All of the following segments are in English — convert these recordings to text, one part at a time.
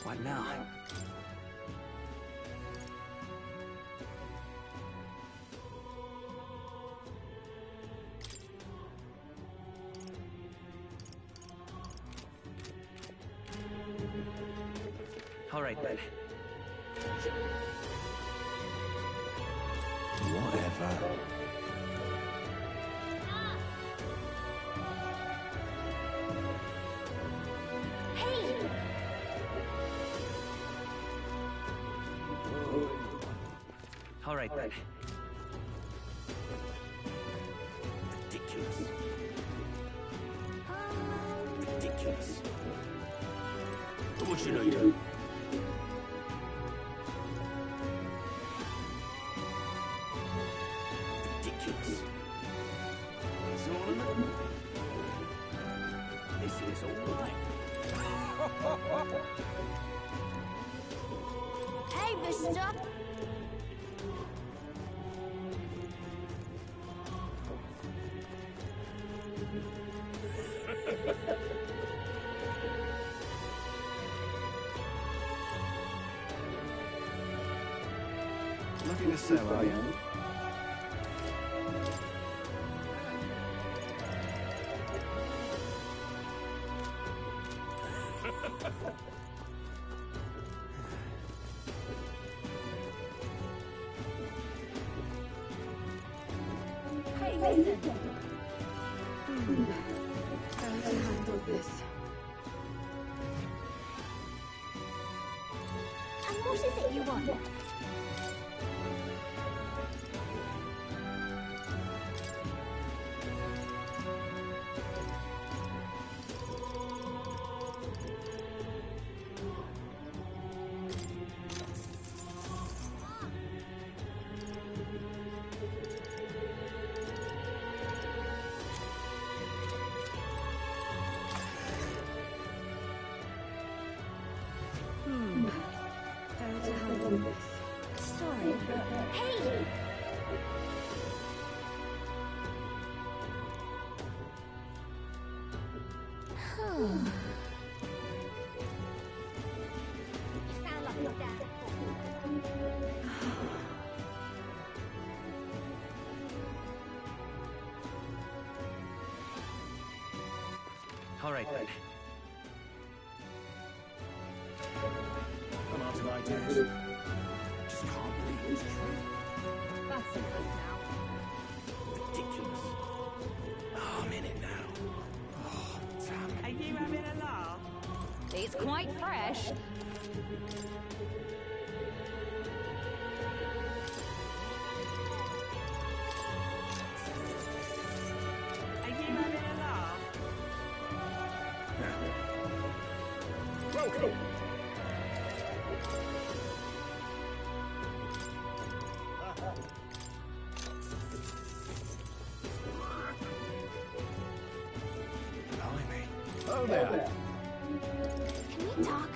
What now? All right then. Whatever. All right then. Ridiculous. Ridiculous. What should I do? Ridiculous. It's an ornament. This is all right. Hey, mister! Nothing to sell, are you? Hey, listen! How to handle this? And what is it you want? How to handle this? Sorry, but... Hey! You sound like your dad. All right then. I'm out of ideas. Just can't believe it's true. That's enough now. Ridiculous. Oh, I'm in it now. Oh, damn it. Are you having a laugh? It's quite fresh. Are you having a laugh? Welcome. Blimey. Oh, there. Can we talk?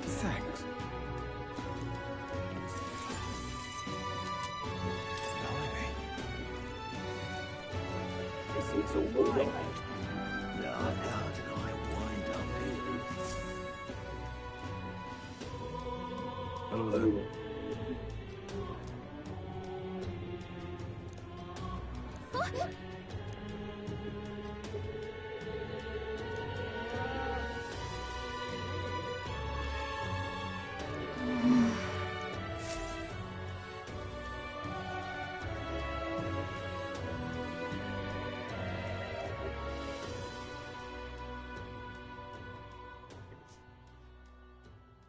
Thanks. Blimey. This is all right. Now, how did I wind up here? Hello there.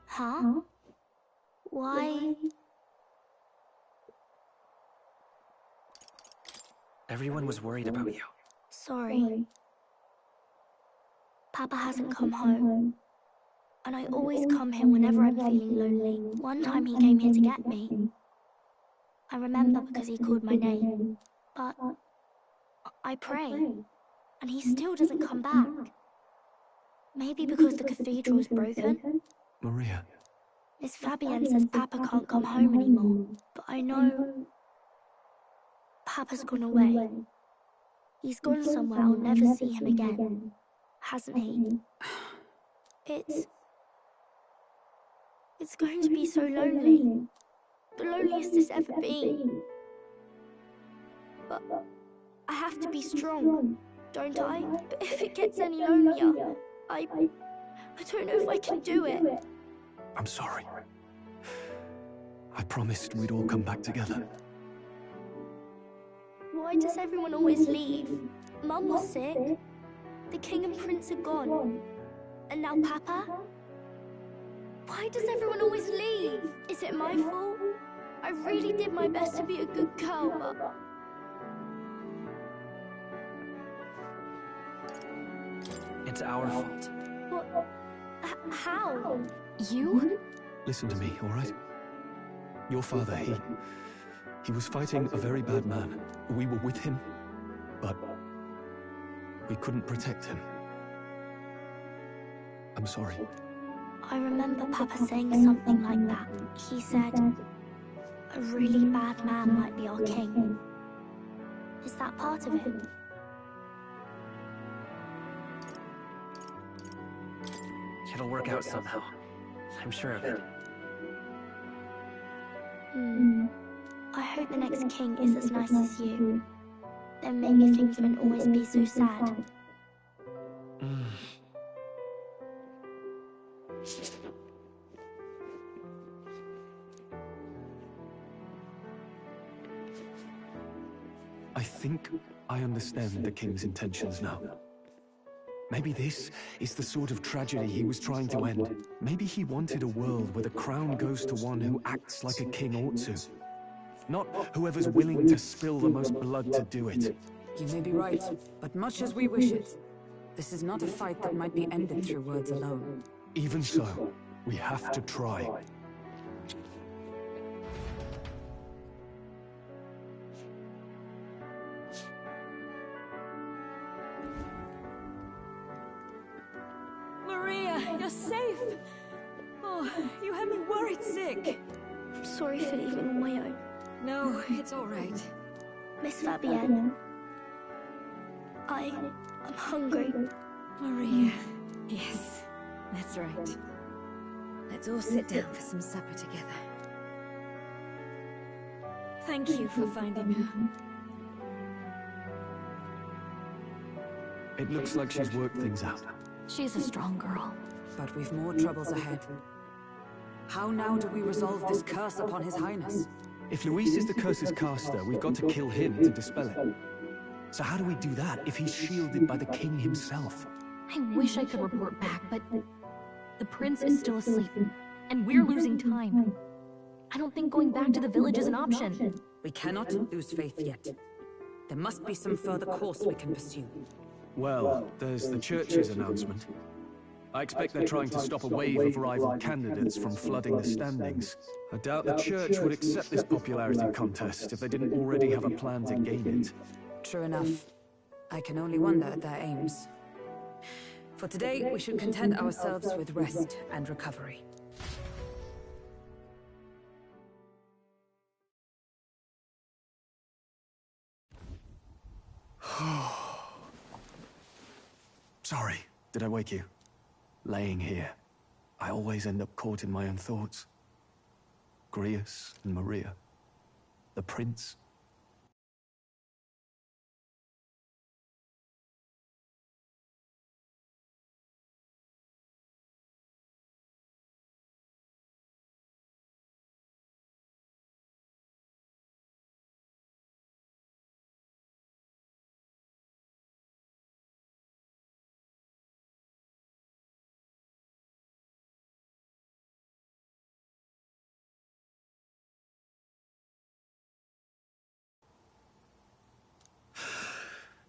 Huh? Why? Everyone was worried about you. Sorry. Papa hasn't come home. And I always come here whenever I'm feeling lonely. One time he came here to get me. I remember because he called my name. But I pray, and he still doesn't come back. Maybe because the cathedral's broken? Maria. Miss Fabienne says Papa can't come home anymore. But I know Papa's gone away. He's gone somewhere I'll never see him again. hasn't he? It's going to be so lonely. The loneliest it's ever been. But I have to be strong, don't I? But if it gets any lonelier, I don't know if I can do it. I'm sorry. I promised we'd all come back together. Why does everyone always leave? Mum was sick. The king and prince are gone. And now Papa? Why does everyone always leave? Is it my fault? I really did my best to be a good girl, but... It's our fault. What? How? You? Listen to me, all right? Your father, he was fighting a very bad man. We were with him, but we couldn't protect him. I'm sorry. I remember Papa saying something like that. He said, a really bad man might be our king. Is that part of it? It'll work out somehow. I'm sure of it. I hope the next king is as nice as you. Then maybe things won't always be so sad. I think I understand the king's intentions now. Maybe this is the sort of tragedy he was trying to end. Maybe he wanted a world where the crown goes to one who acts like a king ought to. Not whoever's willing to spill the most blood to do it. You may be right, but much as we wish it, this is not a fight that might be ended through words alone. Even so, we have to try. Maria, you're safe. Oh, you had me worried sick. I'm sorry for leaving on my own. No, it's all right. Miss Fabienne, I'm hungry. Maria. Yes, that's right. Let's all sit down for some supper together. Thank you for finding her. It looks like she's worked things out. She's a strong girl. But we've more troubles ahead. How now do we resolve this curse upon His Highness? If Luis is the curse's caster, we've got to kill him to dispel it. So how do we do that if he's shielded by the king himself? I wish I could report back, but the prince is still asleep, and we're losing time. I don't think going back to the village is an option. We cannot lose faith yet. There must be some further course we can pursue. Well, there's the church's announcement. I expect they're trying to stop a wave of rival candidates from flooding the standings. I doubt the church would accept this popularity contest if they didn't already have a plan to gain it. True enough. I can only wonder at their aims. For today, we should content ourselves with rest and recovery. Sorry, did I wake you? Laying here, I always end up caught in my own thoughts. Grius and Maria. The prince.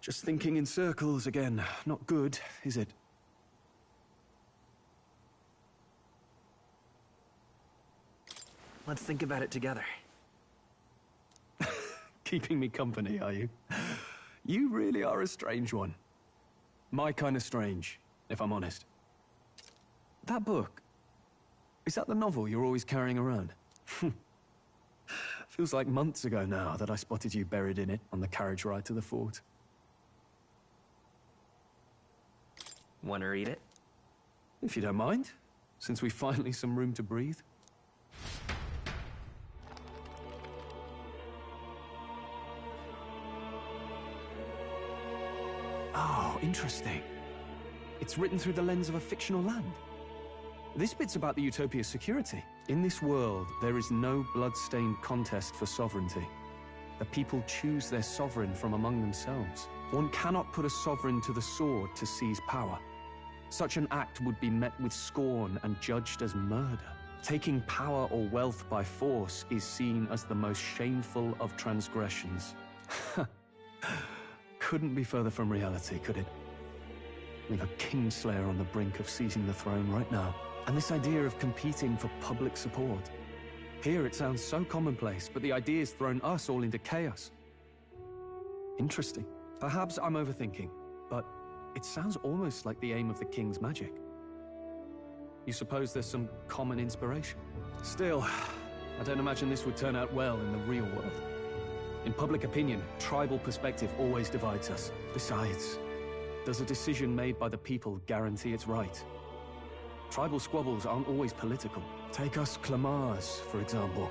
Just thinking in circles again. Not good, is it? Let's think about it together. Keeping me company, are you? You really are a strange one. My kind of strange, if I'm honest. That book, is that the novel you're always carrying around? Feels like months ago now that I spotted you buried in it on the carriage ride to the fort. Want to read it? If you don't mind, since we finally some room to breathe. Oh, interesting. It's written through the lens of a fictional land. This bit's about the Utopia's security. In this world, there is no blood-stained contest for sovereignty. The people choose their sovereign from among themselves. One cannot put a sovereign to the sword to seize power. Such an act would be met with scorn and judged as murder. Taking power or wealth by force is seen as the most shameful of transgressions. Couldn't be further from reality, could it? We've a kingslayer on the brink of seizing the throne right now. And this idea of competing for public support. Here it sounds so commonplace, but the idea's thrown us all into chaos. Interesting. Perhaps I'm overthinking, but it sounds almost like the aim of the king's magic. You suppose there's some common inspiration? Still, I don't imagine this would turn out well in the real world. In public opinion, tribal perspective always divides us. Besides, does a decision made by the people guarantee it's right? Tribal squabbles aren't always political. Take us Clamars, for example.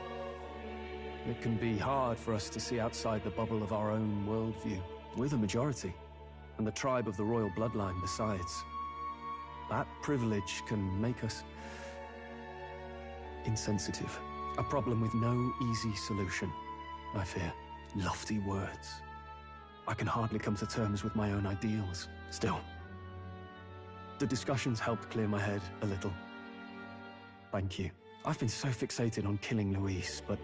It can be hard for us to see outside the bubble of our own worldview. We're the majority, and the tribe of the royal bloodline besides. That privilege can make us insensitive. A problem with no easy solution, I fear. Lofty words. I can hardly come to terms with my own ideals. Still, the discussions helped clear my head a little. Thank you. I've been so fixated on killing Luis, but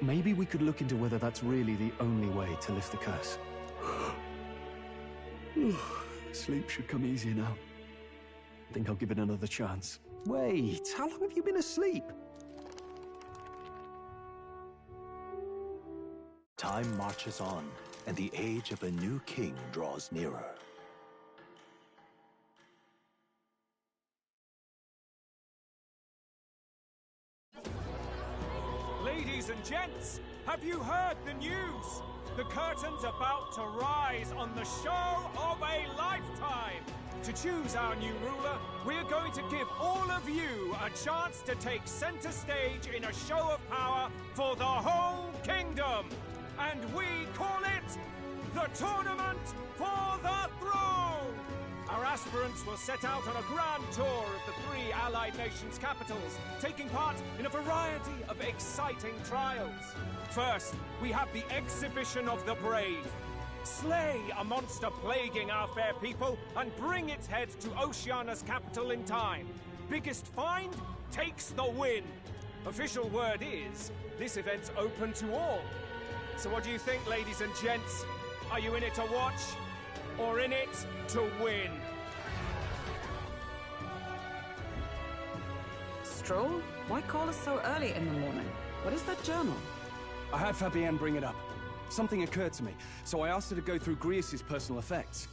maybe we could look into whether that's really the only way to lift the curse. Sleep should come easier now. I think I'll give it another chance. Wait, how long have you been asleep? Time marches on, and the age of a new king draws nearer. Ladies and gents, have you heard the news? The curtain's about to rise on the show of a lifetime. To choose our new ruler, we're going to give all of you a chance to take center stage in a show of power for the whole kingdom. And we call it the Tournament for the Throne! Our aspirants will set out on a grand tour of the 3 allied nations' capitals, taking part in a variety of exciting trials. First, we have the Exhibition of the Brave. Slay a monster plaguing our fair people and bring its head to Oceania's capital in time. Biggest find takes the win. Official word is, this event's open to all. So what do you think, ladies and gents? Are you in it to watch, or in it to win? Stroll? Why call us so early in the morning? What is that journal? I had Fabienne bring it up. Something occurred to me, so I asked her to go through Grius' personal effects.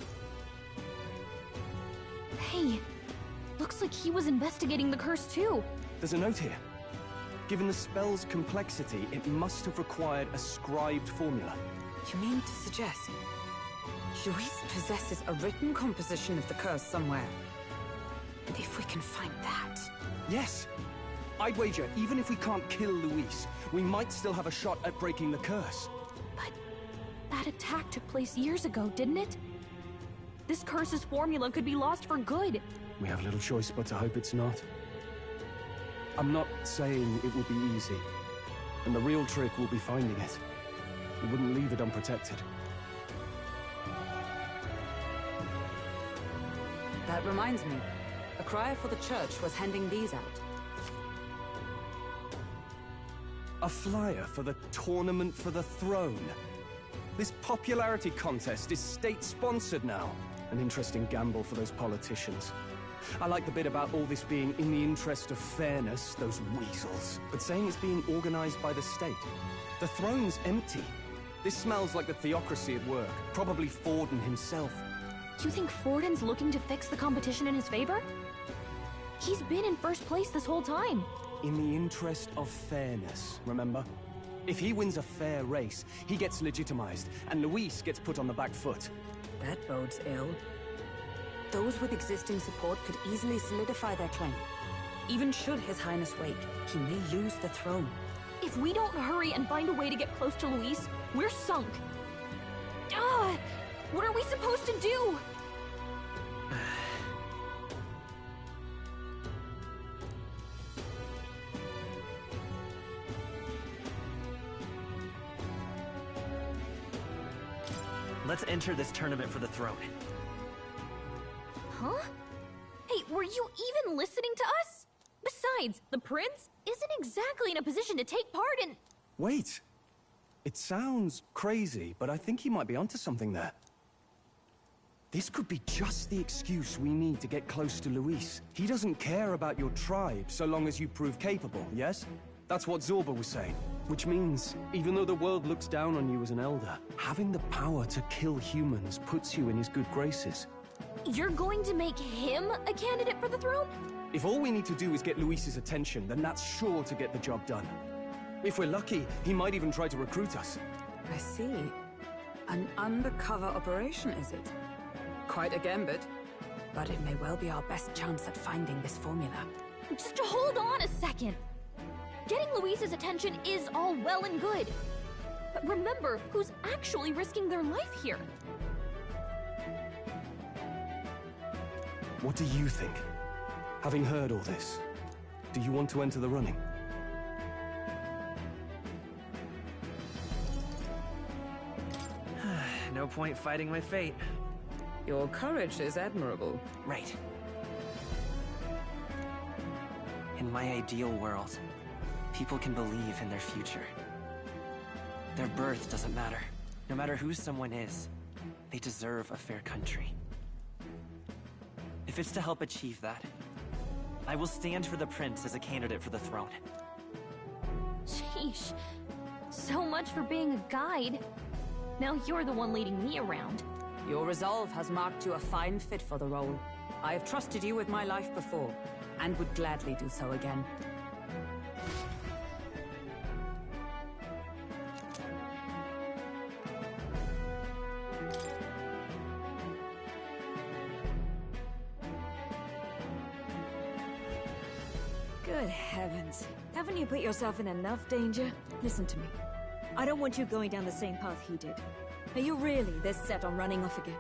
Hey, looks like he was investigating the curse too. There's a note here. Given the spell's complexity, it must have required a scribed formula. You mean to suggest Luis possesses a written composition of the curse somewhere? And if we can find that... Yes! I'd wager, even if we can't kill Luis, we might still have a shot at breaking the curse. But that attack took place years ago, didn't it? This curse's formula could be lost for good. We have little choice but to hope it's not. I'm not saying it will be easy, and the real trick will be finding it. We wouldn't leave it unprotected. That reminds me. A crier for the church was handing these out. A flyer for the Tournament for the Throne. This popularity contest is state-sponsored now. An interesting gamble for those politicians. I like the bit about all this being in the interest of fairness, those weasels. But saying it's being organized by the state. The throne's empty. This smells like the theocracy at work. Probably Forden himself. You think Forden's looking to fix the competition in his favor? He's been in first place this whole time. In the interest of fairness, remember? If he wins a fair race, he gets legitimized, and Luis gets put on the back foot. That bodes ill. Those with existing support could easily solidify their claim. Even should His Highness wake, he may lose the throne. If we don't hurry and find a way to get close to Luis, we're sunk. What are we supposed to do? Let's enter this tournament for the throne. Huh? Hey, were you even listening to us? Besides, the prince isn't exactly in a position to take part in... Wait. It sounds crazy, but I think he might be onto something there. This could be just the excuse we need to get close to Luis. He doesn't care about your tribe so long as you prove capable, yes? That's what Zorba was saying. Which means, even though the world looks down on you as an elder, having the power to kill humans puts you in his good graces. You're going to make him a candidate for the throne? If all we need to do is get Luis's attention, then that's sure to get the job done. If we're lucky, he might even try to recruit us. I see. An undercover operation, is it? Quite a gambit. But it may well be our best chance at finding this formula. Just hold on a second. Getting Luis's attention is all well and good. But remember who's actually risking their life here. What do you think? Having heard all this, do you want to enter the running? No point fighting my fate. Your courage is admirable. Right. In my ideal world, people can believe in their future. Their birth doesn't matter. No matter who someone is, they deserve a fair country. If it's to help achieve that, I will stand for the prince as a candidate for the throne. Sheesh. So much for being a guide. Now you're the one leading me around. Your resolve has marked you a fine fit for the role. I have trusted you with my life before, and would gladly do so again. Good heavens. Haven't you put yourself in enough danger? Listen to me. I don't want you going down the same path he did. Are you really this set on running off again?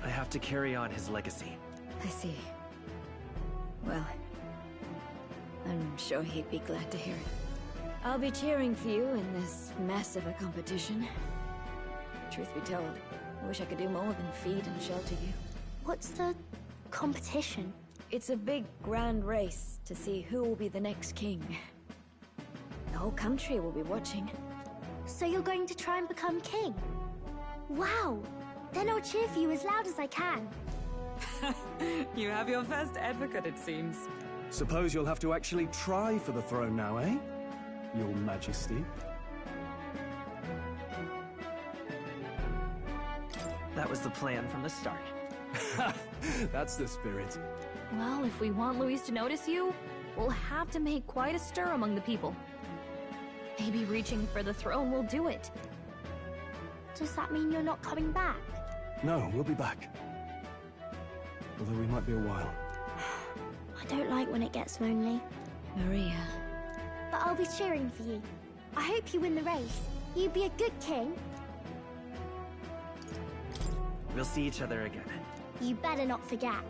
I have to carry on his legacy. I see. Well, I'm sure he'd be glad to hear it. I'll be cheering for you in this mess of a competition. Truth be told, I wish I could do more than feed and shelter you. What's the competition? It's a big, grand race to see who will be the next king. The whole country will be watching. So you're going to try and become king? Wow! Then I'll cheer for you as loud as I can. You have your first advocate, it seems. Suppose you'll have to actually try for the throne now, eh? Your Majesty. That was the plan from the start. That's the spirit. Well, if we want Luis to notice you, we'll have to make quite a stir among the people. Maybe reaching for the throne will do it. Does that mean you're not coming back? No, we'll be back. Although we might be a while. I don't like when it gets lonely. Maria. But I'll be cheering for you. I hope you win the race. You'd be a good king. We'll see each other again. You better not forget.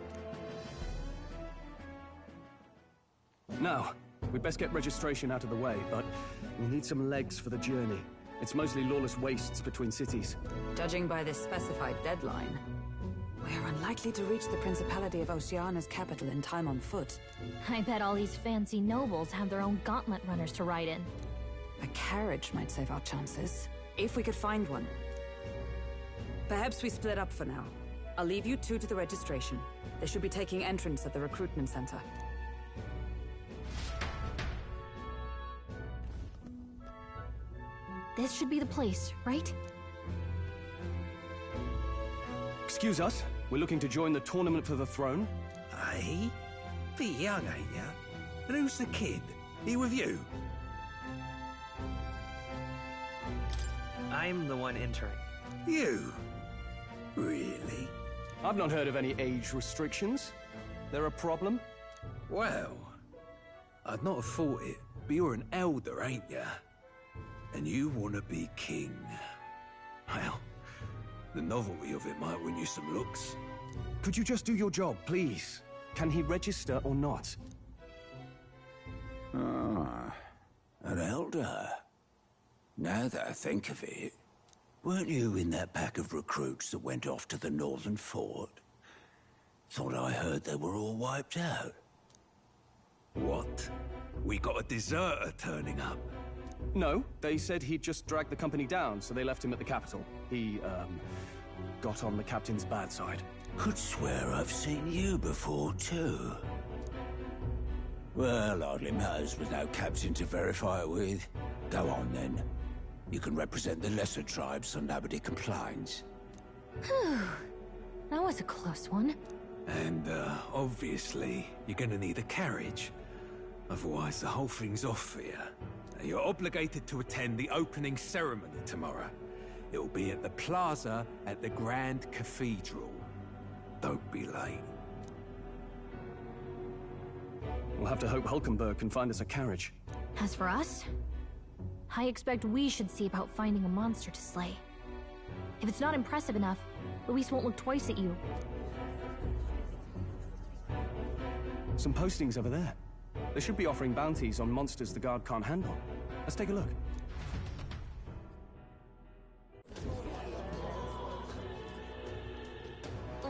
Now, we'd best get registration out of the way, but we'll need some legs for the journey. It's mostly lawless wastes between cities. Judging by this specified deadline, we're unlikely to reach the Principality of Oceana's capital in time on foot. I bet all these fancy nobles have their own gauntlet runners to ride in. A carriage might save our chances, if we could find one. Perhaps we split up for now. I'll leave you two to the registration. They should be taking entrance at the recruitment center. This should be the place, right? Excuse us, we're looking to join the tournament for the throne. Aye? Bit young, ain't ya? And who's the kid? He with you? I'm the one entering. You? Really? I've not heard of any age restrictions. There a problem? Well, I'd not have thought it, but you're an elder, ain't ya? And you want to be king. Well, the novelty of it might win you some looks. Could you just do your job, please? Can he register or not? Ah, an elder. Now that I think of it, weren't you in that pack of recruits that went off to the northern fort? Thought I heard they were all wiped out. What? We got a deserter turning up? No, they said he'd just dragged the company down, so they left him at the capital. He, got on the captain's bad side. Could swear I've seen you before, too. Well, hardly matters with no captain to verify it with. Go on, then. You can represent the lesser tribes so nobody complains. Whew. That was a close one. And, obviously, you're gonna need a carriage. Otherwise, the whole thing's off for you. You're obligated to attend the opening ceremony tomorrow. It'll be at the plaza at the Grand Cathedral. Don't be late. We'll have to hope Hulkenberg can find us a carriage. As for us, I expect we should see about finding a monster to slay. If it's not impressive enough, Luis won't look twice at you. Some postings over there. They should be offering bounties on monsters the guard can't handle. Let's take a look.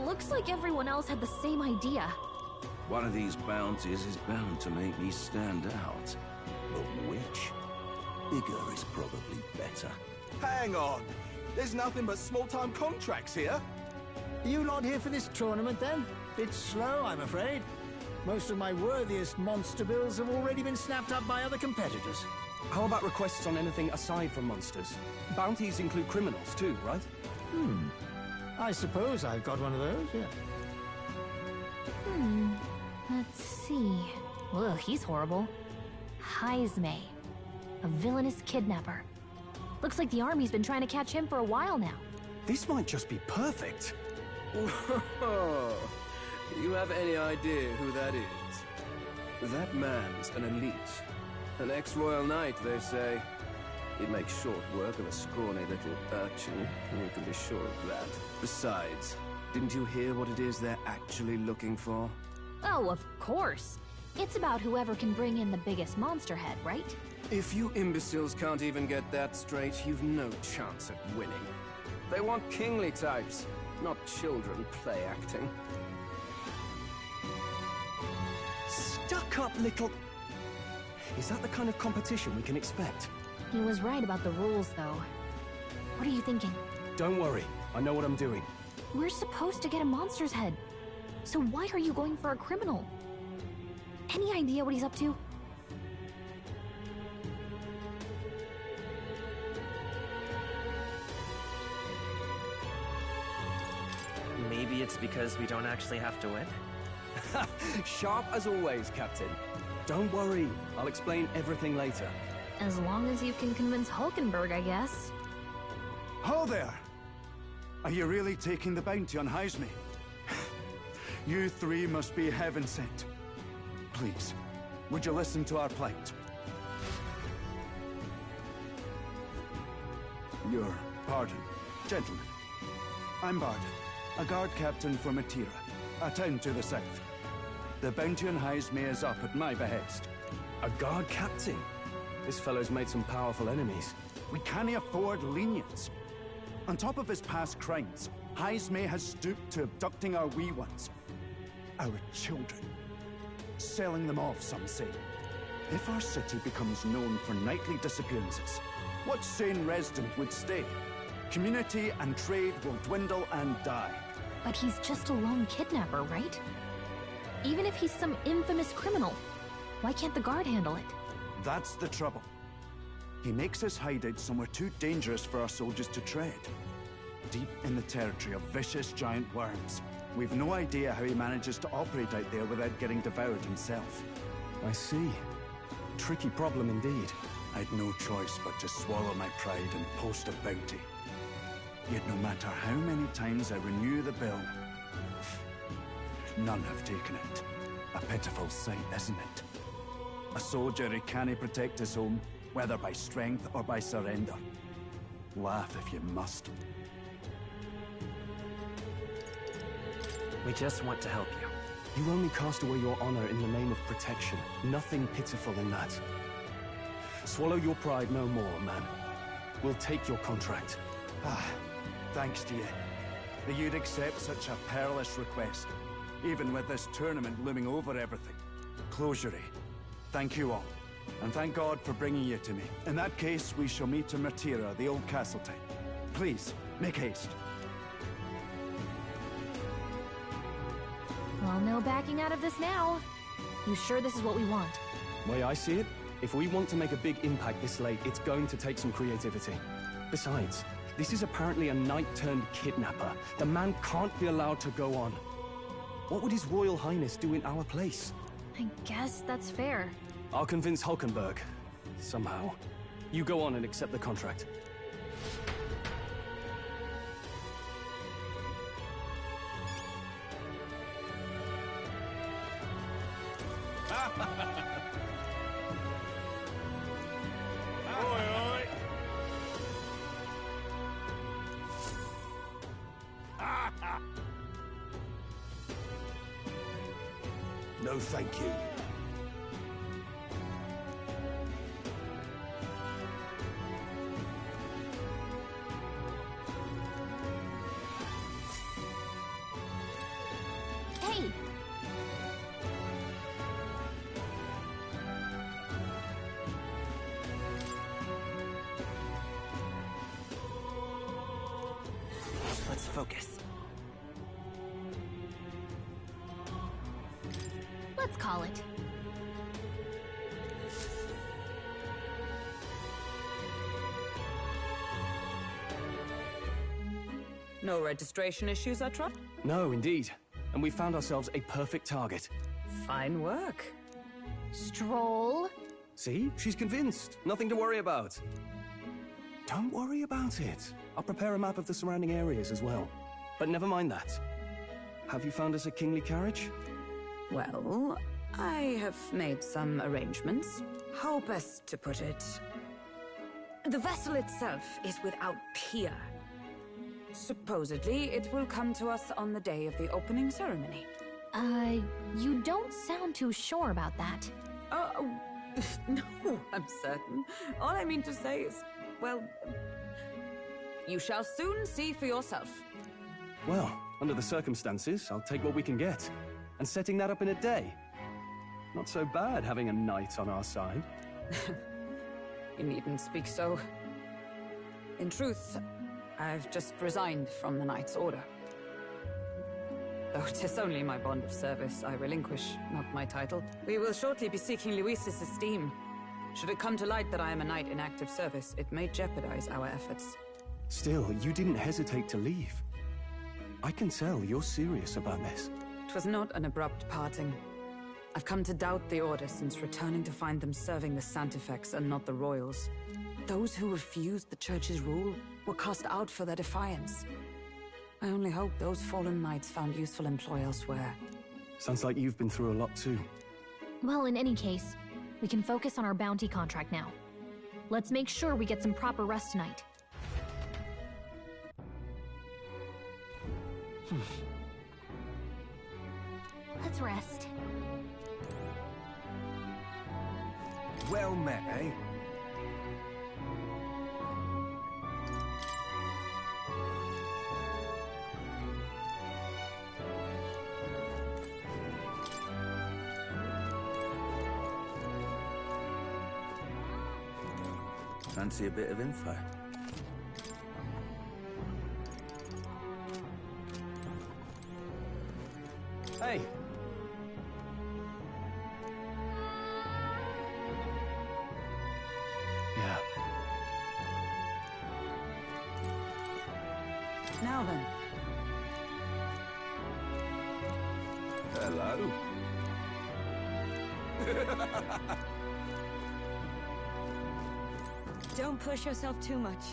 Looks like everyone else had the same idea. One of these bounties is bound to make me stand out. But which? Bigger is probably better. Hang on! There's nothing but small-time contracts here. You lot here for this tournament, then? Bit slow, I'm afraid. Most of my worthiest monster bills have already been snapped up by other competitors. How about requests on anything aside from monsters? Bounties include criminals too, right? I suppose I've got one of those, yeah. Let's see. Ugh, he's horrible. Heisme. A villainous kidnapper. Looks like the army's been trying to catch him for a while now. This might just be perfect. Whoa. You have any idea who that is? That man's an elite. An ex-royal knight, they say. He'd make short work of a scrawny little urchin, you can be sure of that. Besides, didn't you hear what it is they're actually looking for? Oh, of course. It's about whoever can bring in the biggest monster head, right? If you imbeciles can't even get that straight, you've no chance at winning. They want kingly types, not children play acting. Stuck-up little... Is that the kind of competition we can expect? He was right about the rules, though. What are you thinking? Don't worry, I know what I'm doing. We're supposed to get a monster's head. So why are you going for a criminal? Any idea what he's up to? Maybe it's because we don't actually have to win? Sharp as always, Captain. Don't worry, I'll explain everything later. As long as you can convince Hulkenberg, I guess. Ho there! Are you really taking the bounty on Heisme? You three must be heaven sent. Please, would you listen to our plight? Your pardon, gentlemen. I'm Barden, a guard captain for Matira, a town to the south. The bounty on Heisme is up at my behest. A guard captain? This fellow's made some powerful enemies. We can't afford lenience. On top of his past crimes, Heisme has stooped to abducting our wee ones. Our children. Selling them off, some say. If our city becomes known for nightly disappearances, what sane resident would stay? Community and trade will dwindle and die. But he's just a lone kidnapper, right? Even if he's some infamous criminal, why can't the guard handle it? That's the trouble. He makes his hideout somewhere too dangerous for our soldiers to tread. Deep in the territory of vicious giant worms. We've no idea how he manages to operate out there without getting devoured himself. I see. Tricky problem indeed. I'd no choice but to swallow my pride and post a bounty. Yet no matter how many times I renew the bill, none have taken it. A pitiful sight, isn't it? A soldier who can't protect his home, whether by strength or by surrender. Laugh if you must. We just want to help you. You only cast away your honor in the name of protection. Nothing pitiful in that. Swallow your pride no more, man. We'll take your contract. Thanks to you. That you'd accept such a perilous request, even with this tournament looming over everything. Closure. Thank you all. And thank God for bringing you to me. In that case, we shall meet in Martira, the old castle type. Please, make haste. Well, no backing out of this now. You sure this is what we want? Way I see it, if we want to make a big impact this late, it's going to take some creativity. Besides, this is apparently a knight-turned-kidnapper. The man can't be allowed to go on. What would His Royal Highness do in our place? I guess that's fair. I'll convince Hulkenberg. Somehow. You go on and accept the contract. No, thank you. Hey! Let's focus. Let's call it. No registration issues, I trust? No, indeed. And we found ourselves a perfect target. Fine work. Stroll? See? She's convinced. Nothing to worry about. Don't worry about it. I'll prepare a map of the surrounding areas as well. But never mind that. Have you found us a kingly carriage? Well, I have made some arrangements. How best to put it? The vessel itself is without peer. Supposedly, it will come to us on the day of the opening ceremony. You don't sound too sure about that. No, I'm certain. All I mean to say is, well, you shall soon see for yourself. Well, under the circumstances, I'll take what we can get. And setting that up in a day. Not so bad having a knight on our side. You needn't speak so. In truth, I've just resigned from the Knight's Order. Though 'tis only my bond of service I relinquish, not my title. We will shortly be seeking Luis's esteem. Should it come to light that I am a knight in active service, it may jeopardize our efforts. Still, you didn't hesitate to leave. I can tell you're serious about this. It was not an abrupt parting. I've come to doubt the Order since returning to find them serving the Santifex and not the Royals. Those who refused the Church's rule were cast out for their defiance. I only hope those fallen knights found useful employ elsewhere. Sounds like you've been through a lot too. Well, in any case, we can focus on our bounty contract now. Let's make sure we get some proper rest tonight. Let's rest. Well met, eh? Fancy a bit of info? Hey! Yeah. Now then. Hello? Don't push yourself too much.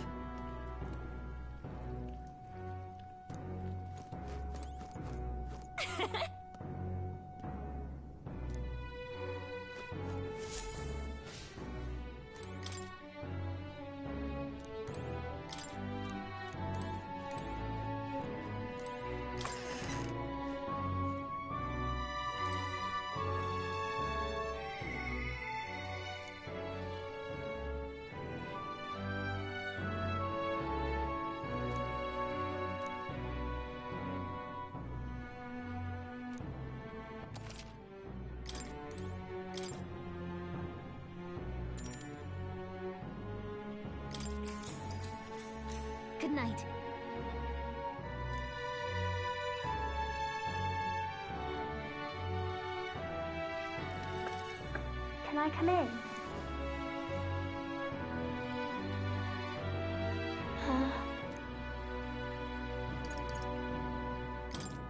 Good night. Can I come in?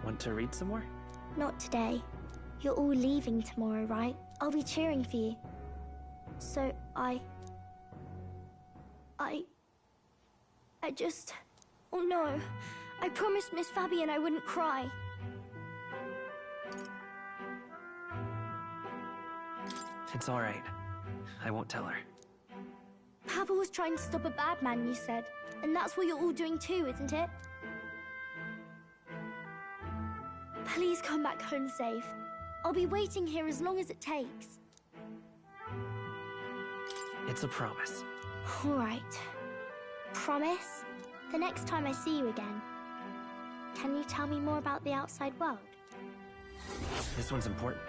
Want to read some more? Not today. You're all leaving tomorrow, right? I'll be cheering for you. So I just... Oh no. I promised Miss Fabian I wouldn't cry. It's all right. I won't tell her. Papa was trying to stop a bad man, you said. And that's what you're all doing too, isn't it? Please come back home safe. I'll be waiting here as long as it takes. It's a promise. All right. Promise? The next time I see you again. Can you tell me more about the outside world? This one's important.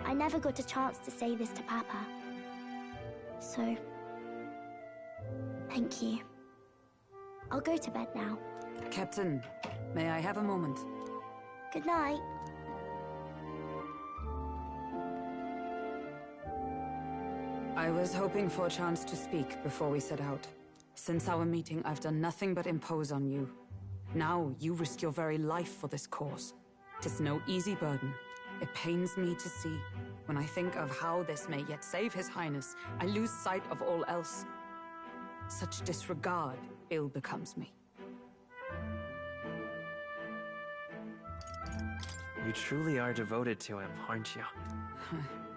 I never got a chance to say this to Papa. So... thank you. I'll go to bed now. Captain, may I have a moment? Good night. I was hoping for a chance to speak before we set out. Since our meeting, I've done nothing but impose on you. Now, you risk your very life for this cause. 'Tis no easy burden. It pains me to see. When I think of how this may yet save His Highness, I lose sight of all else. Such disregard ill becomes me. You truly are devoted to him, aren't you?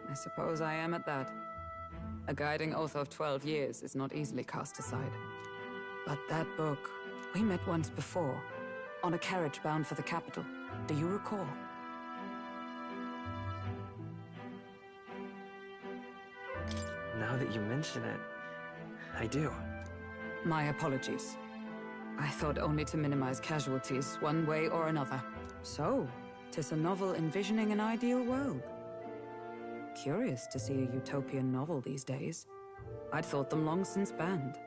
I suppose I am at that. A guiding oath of 12 years is not easily cast aside. But that book, we met once before, on a carriage bound for the capital. Do you recall? Now that you mention it, I do. My apologies. I thought only to minimize casualties, one way or another. So, 'tis a novel envisioning an ideal world. Curious to see a utopian novel these days. I'd thought them long since banned.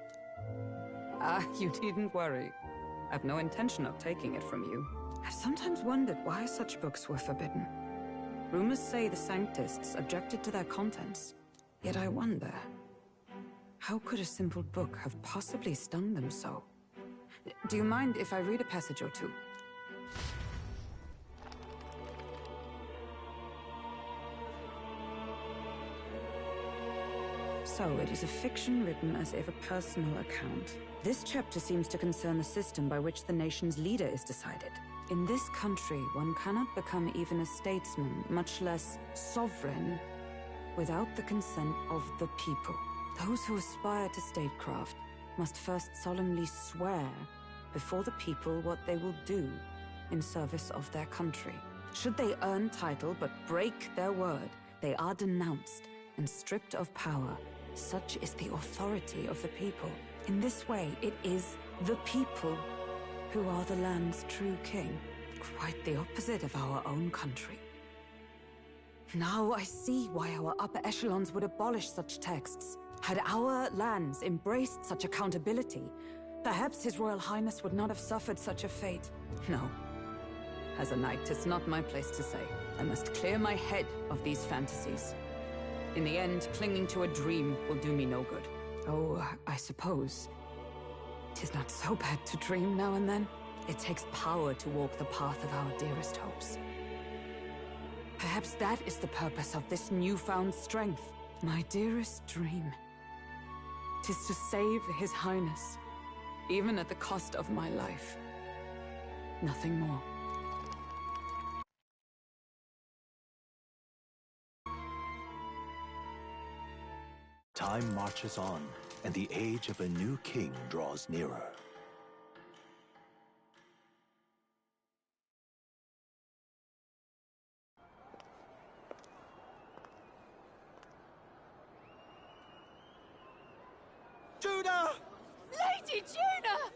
Ah, you needn't worry. I've no intention of taking it from you. I've sometimes wondered why such books were forbidden. Rumors say the Sanctists objected to their contents. Yet I wonder, how could a simple book have possibly stung them so? Do you mind if I read a passage or two? So, it is a fiction written as if a personal account. This chapter seems to concern the system by which the nation's leader is decided. In this country, one cannot become even a statesman, much less sovereign, without the consent of the people. Those who aspire to statecraft must first solemnly swear before the people what they will do in service of their country. Should they earn title but break their word, they are denounced and stripped of power. Such is the authority of the people. In this way, it is the people who are the land's true king. Quite the opposite of our own country. Now I see why our upper echelons would abolish such texts. Had our lands embraced such accountability, perhaps His Royal Highness would not have suffered such a fate. No. As a knight, 'tis not my place to say. I must clear my head of these fantasies. In the end, clinging to a dream will do me no good. Oh, I suppose 'tis not so bad to dream now and then. It takes power to walk the path of our dearest hopes. Perhaps that is the purpose of this newfound strength. My dearest dream. 'Tis to save His Highness, even at the cost of my life. Nothing more. Time marches on, and the age of a new king draws nearer. Judah! Lady Judah!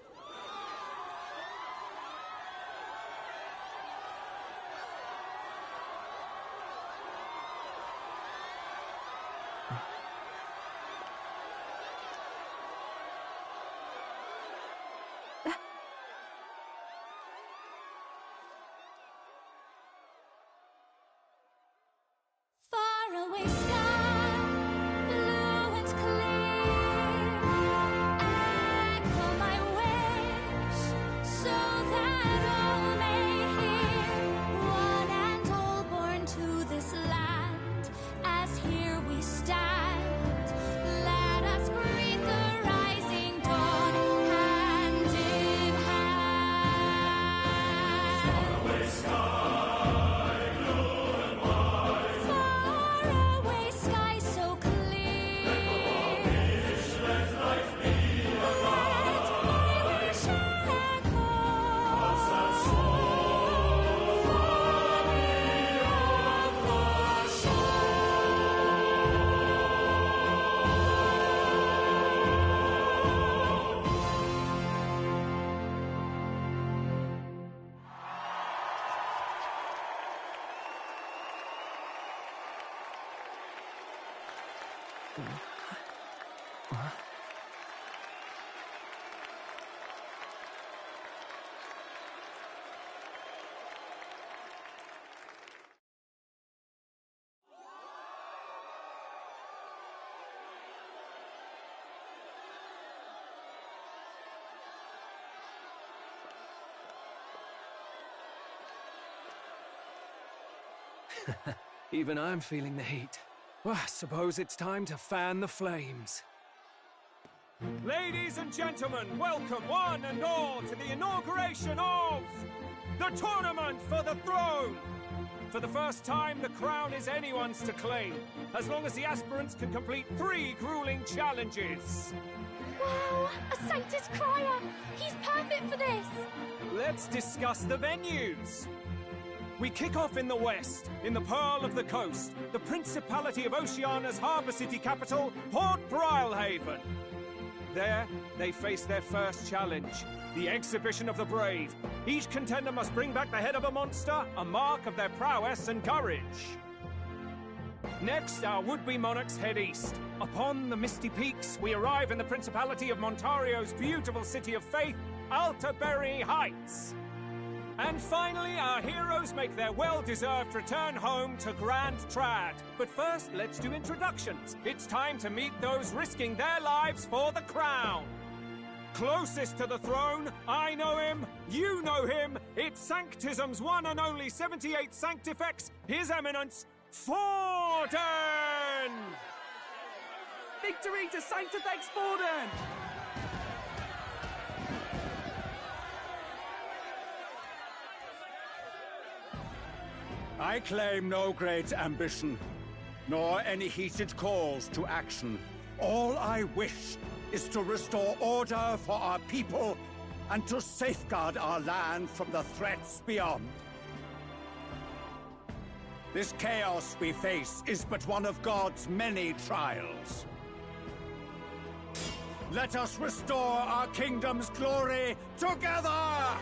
Faraway sky, blue and clear. Echo my wish, so that all may hear. One and all born to this land, as here we stand. Let us greet the rising dawn, hand in hand. Faraway sky. Faraway sky so clear. Let my wish echo. Even I'm feeling the heat. Well, I suppose it's time to fan the flames. Ladies and gentlemen, welcome one and all to the inauguration of the Tournament for the Throne! For the first time, the crown is anyone's to claim, as long as the aspirants can complete 3 grueling challenges. Wow, a Sanctus Crier! He's perfect for this! Let's discuss the venues. We kick off in the west, in the Pearl of the Coast, the Principality of Oceania's harbour city capital, Port Brilehaven. There, they face their first challenge, the Exhibition of the Brave. Each contender must bring back the head of a monster, a mark of their prowess and courage. Next, our would-be monarchs head east. Upon the misty peaks, we arrive in the Principality of Montario's beautiful city of faith, Altaberry Heights. And finally, our heroes make their well-deserved return home to Grand Trad. But first, let's do introductions. It's time to meet those risking their lives for the crown. Closest to the throne, I know him, you know him. It's Sanctism's one and only 78 Sanctifex, His Eminence, Forden! Victory to Sanctifex Forden! I claim no great ambition, nor any heated calls to action. All I wish is to restore order for our people and to safeguard our land from the threats beyond. This chaos we face is but one of God's many trials. Let us restore our kingdom's glory together!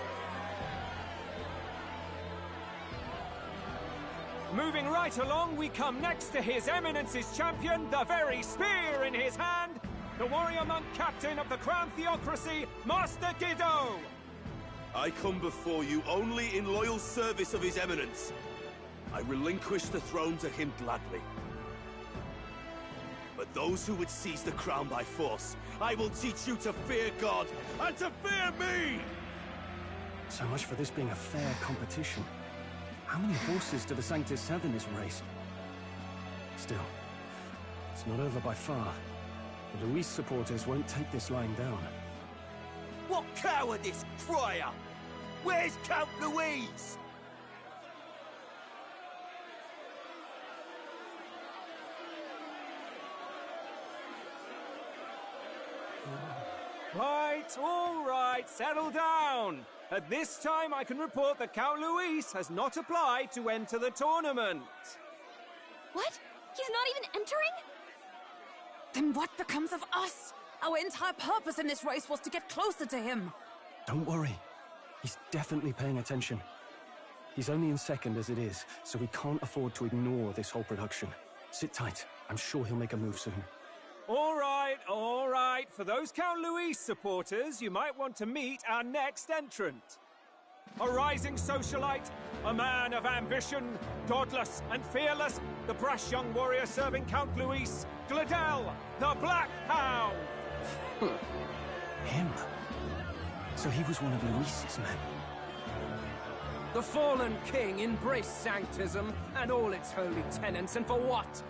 Moving right along, we come next to His Eminence's champion, the very spear in his hand, the warrior monk captain of the Crown Theocracy, Master Guido! I come before you only in loyal service of His Eminence. I relinquish the throne to him gladly. But those who would seize the crown by force, I will teach you to fear God and to fear me! So much for this being a fair competition. How many horses do the Sanctus have in this race? Still, it's not over by far. The Luis supporters won't take this lying down. What cowardice, Crier! Where's Count Louise? All right, settle down. At this time, I can report that Count Luis has not applied to enter the tournament. What? He's not even entering? Then what becomes of us? Our entire purpose in this race was to get closer to him. Don't worry. He's definitely paying attention. He's only in second as it is, so we can't afford to ignore this whole production. Sit tight. I'm sure he'll make a move soon. All right, all right. For those Count Luis supporters, you might want to meet our next entrant. A rising socialite, a man of ambition, godless and fearless, the brash young warrior serving Count Luis, Gladel, the Black Hound. Him? So he was one of Luis's men. The fallen king embraced sanctism and all its holy tenets, and for what?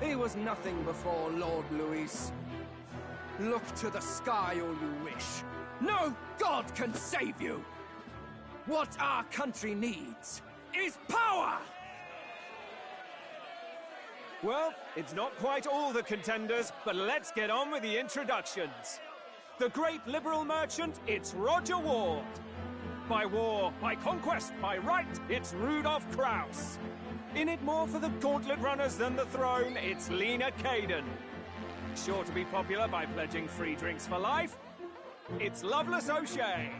He was nothing before Lord Luis. Look to the sky all you wish. No god can save you! What our country needs is power! Well, it's not quite all the contenders, but let's get on with the introductions. The great liberal merchant, it's Roger Ward. By war, by conquest, by right, it's Rudolph Kraus. In it more for the gauntlet runners than the throne, it's Lena Caden. Sure to be popular by pledging free drinks for life, it's Loveless O'Shea.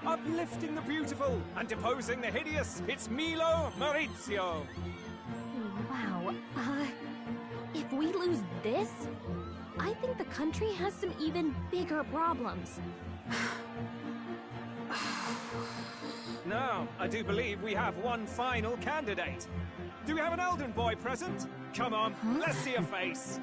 Uplifting the beautiful and deposing the hideous, it's Milo Maurizio. Wow. If we lose this, I think the country has some even bigger problems. Now, I do believe we have one final candidate. Do we have an Elden boy present? Come on, let's see a face.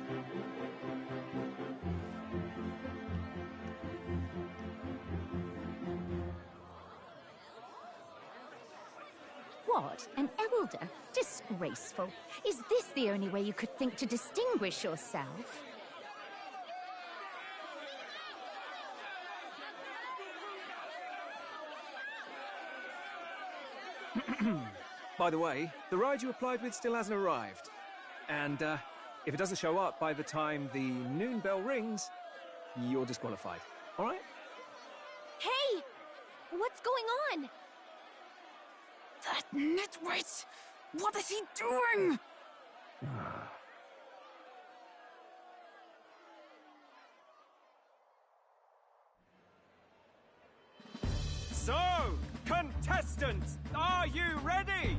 What? An elder? Disgraceful. Is this the only way you could think to distinguish yourself? By the way, the ride you applied with still hasn't arrived. And, if it doesn't show up by the time the noon bell rings, you're disqualified. All right? Hey! What's going on? That nitwit! What is he doing? So, contestants, are you ready?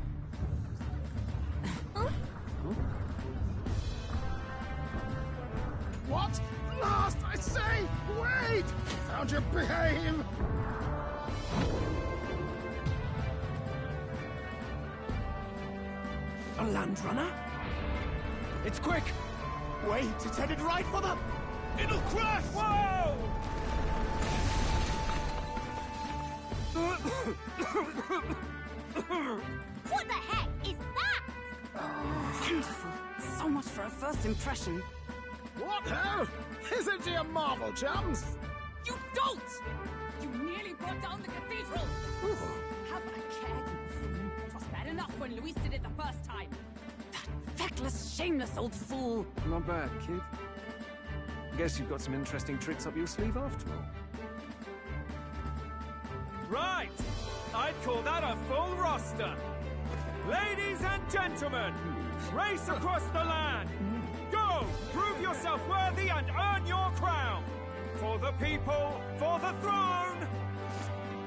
What? Last, I say! Wait! How'd you behave? A land runner? It's quick! Wait, it's headed right for them! It'll crash! Whoa! What the heck is that? Wonderful. So much for a first impression. What hell? Isn't she a marvel, chums? You don't! You nearly brought down the cathedral! Have a care, you fool. It was bad enough when Luis did it the first time. That feckless, shameless old fool. Not bad, kid. Guess you've got some interesting tricks up your sleeve after all. Right! I'd call that a full roster. Ladies and gentlemen, race across the land. Go! Prove yourself worthy and earn your crown. For the people, for the throne.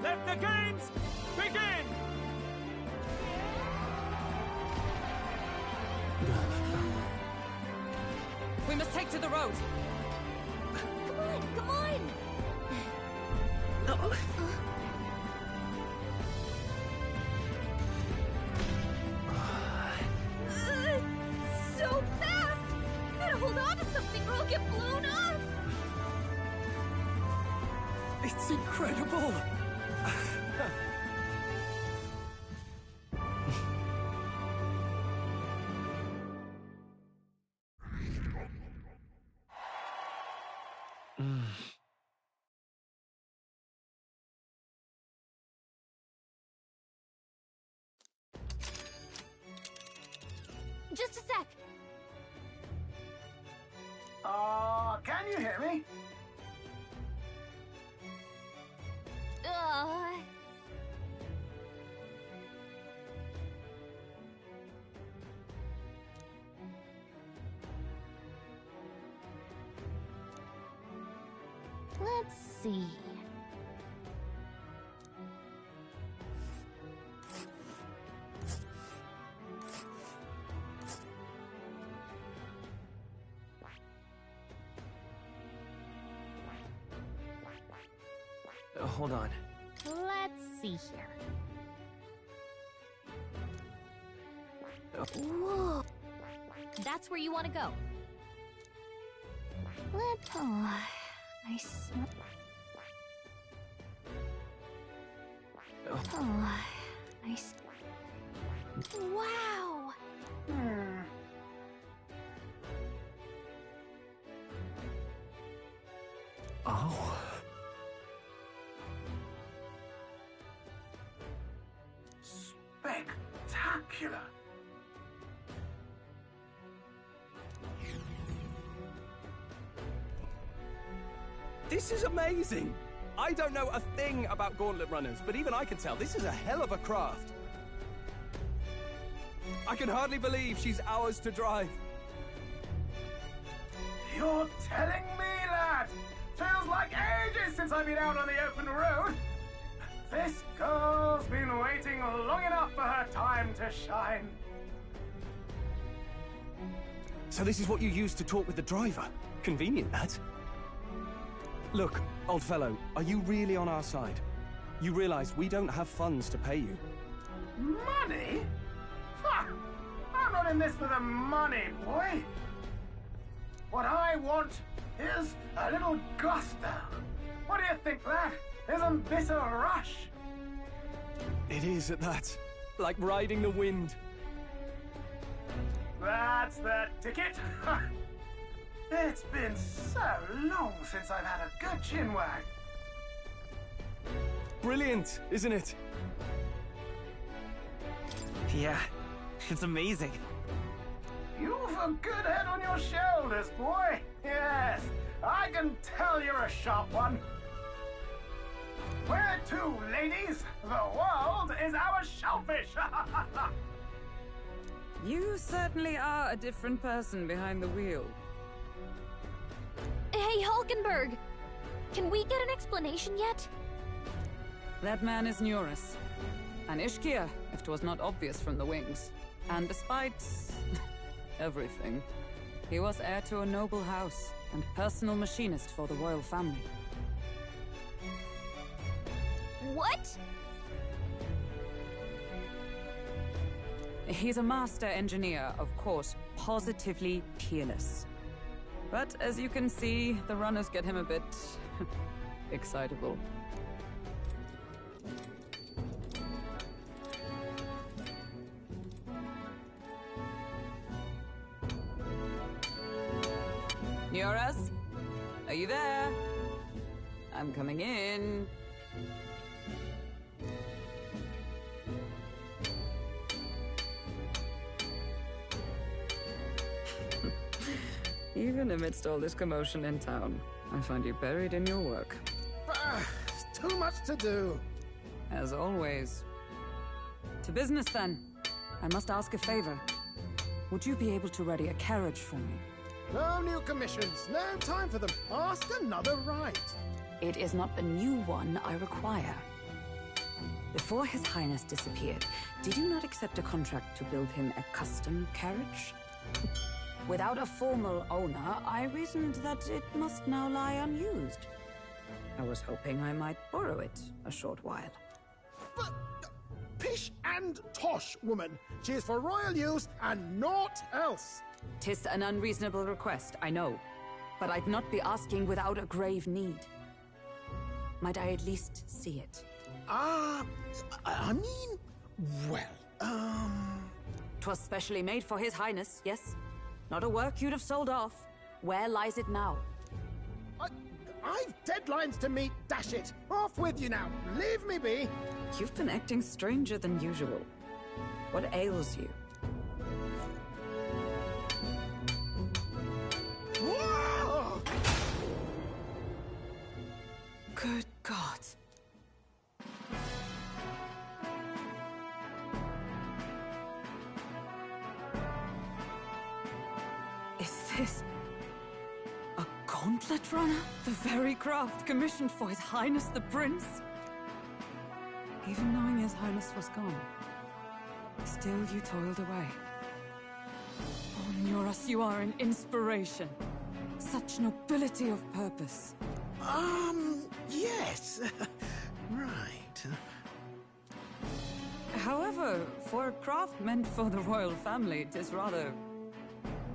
Let the games begin! We must take to the road. Come on, come on! So fast! Gotta hold on to something or I'll get blown up! It's incredible! Just a sec. Can you hear me? Let's see. Hold on. Let's see here. Whoa. That's where you want to go. I smell. Wow. Oh. Spectacular. This is amazing! I don't know a thing about gauntlet runners, but even I can tell this is a hell of a craft. I can hardly believe she's ours to drive. You're telling me, lad? Feels like ages since I've been out on the open road. This girl's been waiting long enough for her time to shine. So this is what you use to talk with the driver? Convenient, that. Look, old fellow, are you really on our side? You realize we don't have funds to pay you. Money? Ha! I'm not in this for the money, boy. What I want is a little gusto. What do you think, lad? Isn't this a rush? It is at that. Like riding the wind. That's the ticket. It's been so long since I've had a good chinwag. Brilliant, isn't it? Yeah, it's amazing. You've a good head on your shoulders, boy. Yes, I can tell you're a sharp one. Where to, ladies? The world is our shellfish. You certainly are a different person behind the wheel. Hey, Hulkenberg! Can we get an explanation yet? That man is Nuris. An Ishkia, if 'twas not obvious from the wings. And despite everything, he was heir to a noble house and personal machinist for the royal family. What? He's a master engineer, of course, positively peerless. But as you can see, the runners get him a bit excitable. Nuris? Are you there? I'm coming in. Even amidst all this commotion in town, I find you buried in your work. Too much to do. As always. To business, then. I must ask a favor. Would you be able to ready a carriage for me? No new commissions. No time for them. Ask another right. It is not a new one I require. Before His Highness disappeared, did you not accept a contract to build him a custom carriage? Without a formal owner, I reasoned that it must now lie unused. I was hoping I might borrow it a short while. But pish and tosh, woman. She is for royal use and naught else. 'Tis an unreasonable request, I know. But I'd not be asking without a grave need. Might I at least see it? I mean, well, 'Twas specially made for His Highness, yes? Not a work you'd have sold off. Where lies it now? I've deadlines to meet, dash it! Off with you now! Leave me be! You've been acting stranger than usual. What ails you? Whoa! Good God. Is this a gauntlet runner? The very craft commissioned for His Highness the Prince? Even knowing His Highness was gone, still you toiled away. Oh, Nuras, you are an inspiration. Such nobility of purpose. Yes. Right. However, for a craft meant for the royal family, it is rather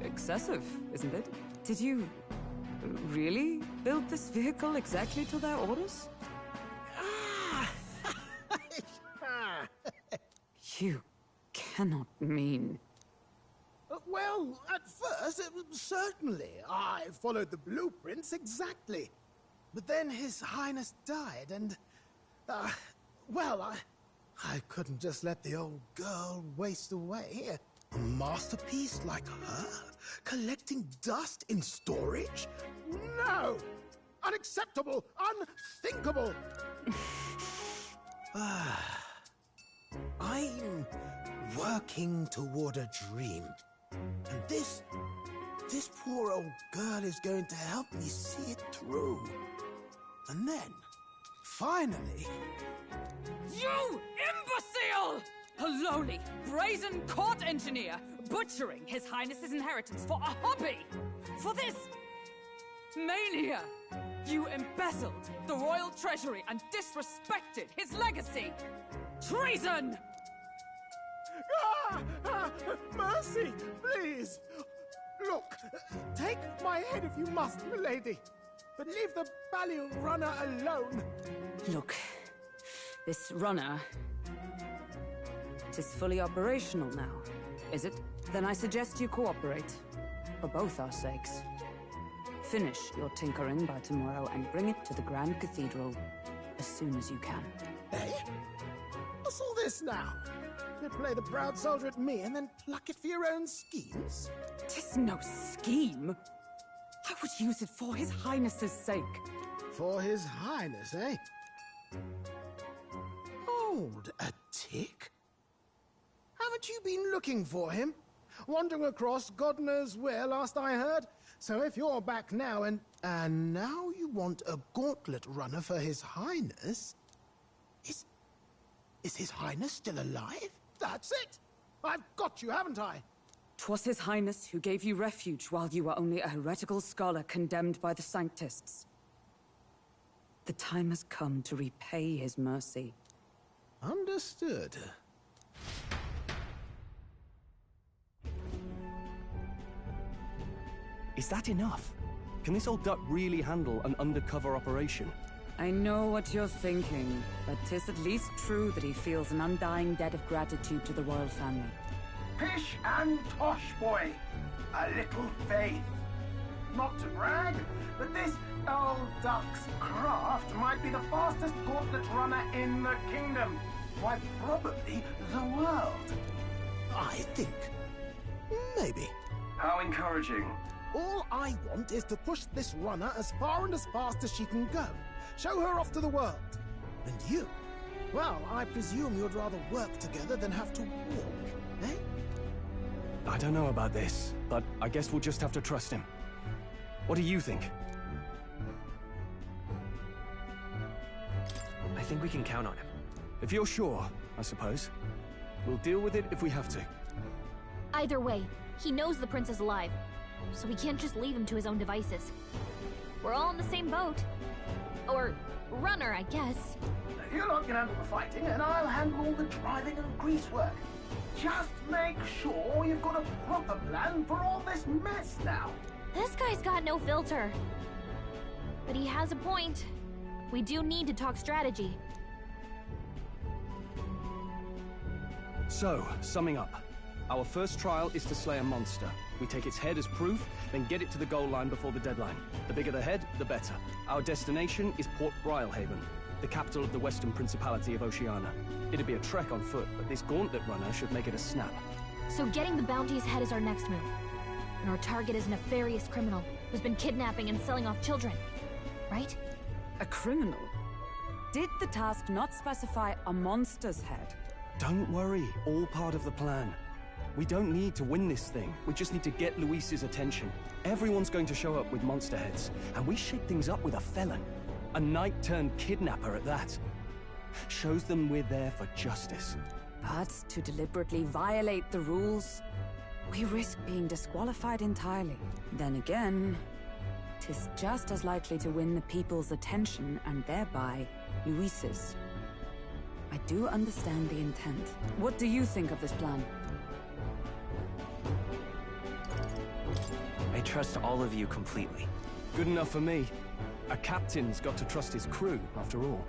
excessive, isn't it? Did you really build this vehicle exactly to their orders? You cannot mean... Well, at first, certainly. I followed the blueprints exactly. But then His Highness died, and... well, I couldn't just let the old girl waste away. A masterpiece like her? Collecting dust in storage? No! Unacceptable! Unthinkable! I'm working toward a dream. And this poor old girl is going to help me see it through. And then, finally... You imbecile! A lowly, brazen court engineer butchering His Highness's inheritance for a hobby! For this mania! You embezzled the royal treasury and disrespected his legacy! Treason! Mercy, please! Look, take my head if you must, milady. But leave the Balliol runner alone. Look, this runner... it is fully operational now, is it? Then I suggest you cooperate. For both our sakes. Finish your tinkering by tomorrow and bring it to the Grand Cathedral as soon as you can. Eh? What's all this now? You play the proud soldier at me and then pluck it for your own schemes? 'Tis no scheme. I would use it for His Highness's sake. For His Highness, eh? Hold a tick. Haven't you been looking for him? Wandering across God knows where, last I heard. So if you're back now and now you want a gauntlet runner for His Highness... Is His Highness still alive? That's it! I've got you, haven't I? 'Twas His Highness who gave you refuge while you were only a heretical scholar condemned by the Sanctists. The time has come to repay His mercy. Understood. Is that enough? Can this old duck really handle an undercover operation? I know what you're thinking, but 'tis at least true that he feels an undying debt of gratitude to the royal family. Pish and tosh, boy. A little faith. Not to brag, but this old duck's craft might be the fastest gauntlet runner in the kingdom. Why, probably the world. I think. Maybe. How encouraging. All I want is to push this runner as far and as fast as she can go. Show her off to the world. And you? Well, I presume you'd rather work together than have to walk, eh? I don't know about this, but I guess we'll just have to trust him. What do you think? I think we can count on him. If you're sure, I suppose. We'll deal with it if we have to. Either way, he knows the prince is alive, so we can't just leave him to his own devices. We're all in the same boat. Or runner, I guess. You lot can handle the fighting, and I'll handle all the driving and greasework. Just make sure you've got a proper plan for all this mess now. This guy's got no filter. But he has a point. We do need to talk strategy. So, summing up. Our first trial is to slay a monster. We take its head as proof, then get it to the goal line before the deadline. The bigger the head, the better. Our destination is Port Brylehaven, the capital of the Western Principality of Oceania. It'd be a trek on foot, but this gauntlet runner should make it a snap. So getting the bounty's head is our next move. And our target is a nefarious criminal who's been kidnapping and selling off children. Right? A criminal? Did the task not specify a monster's head? Don't worry, all part of the plan. We don't need to win this thing. We just need to get Luis's attention. Everyone's going to show up with monster heads, and we shake things up with a felon. A knight-turned-kidnapper at that. Shows them we're there for justice. But to deliberately violate the rules, we risk being disqualified entirely. Then again, 'tis just as likely to win the people's attention and thereby Luis's. I do understand the intent. What do you think of this plan? I trust all of you completely. Good enough for me. A captain's got to trust his crew, after all.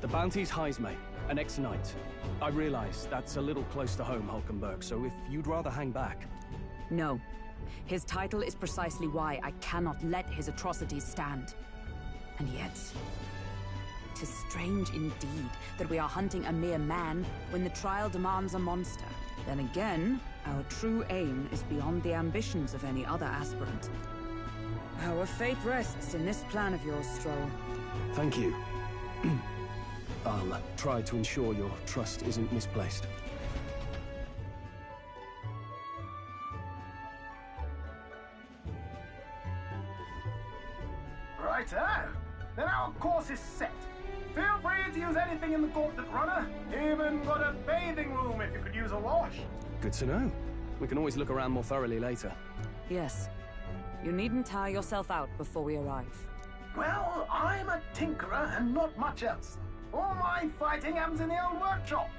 The bounty's Heisme, an ex-knight. I realize that's a little close to home, Hulkenberg, so if you'd rather hang back... No. His title is precisely why I cannot let his atrocities stand. And yet... 'tis strange indeed that we are hunting a mere man when the trial demands a monster. Then again, our true aim is beyond the ambitions of any other aspirant. Our fate rests in this plan of yours, Stroll. Thank you. I'll try to ensure your trust isn't misplaced. Righto. Then our course is set. Feel free to use anything in the gauntlet runner. Even got a bathing room if you could use a wash. Good to know. We can always look around more thoroughly later. Yes. You needn't tire yourself out before we arrive. Well, I'm a tinkerer and not much else. All my fighting happens in the old workshop.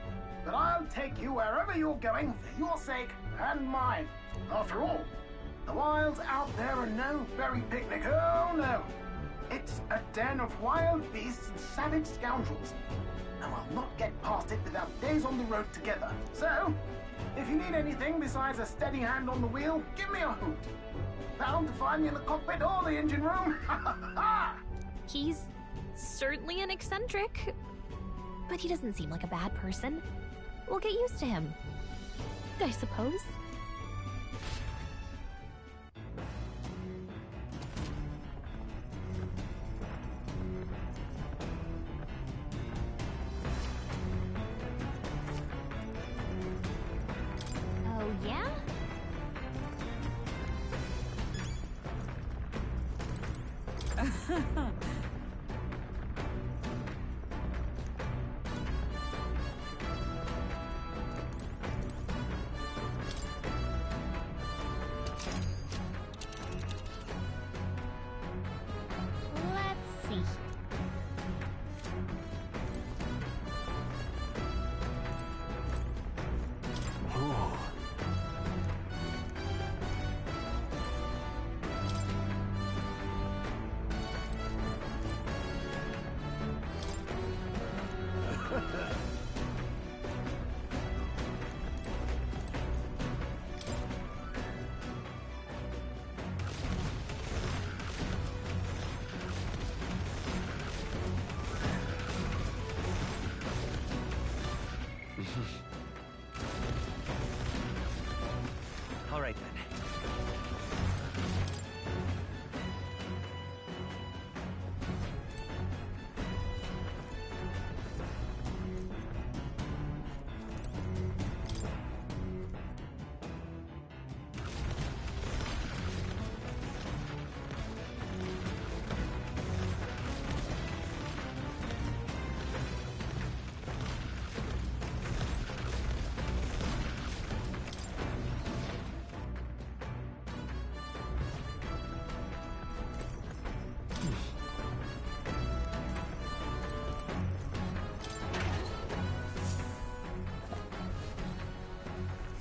But I'll take you wherever you're going for your sake and mine. After all, the wilds out there are no berry picnic. Oh, no. It's a den of wild beasts and savage scoundrels. And we'll not get past it without days on the road together. So, if you need anything besides a steady hand on the wheel, give me a hoot. Bound to find me in the cockpit or the engine room. He's certainly an eccentric, but he doesn't seem like a bad person. We'll get used to him, I suppose. Oh, yeah? Let's see. Oh. All right, then.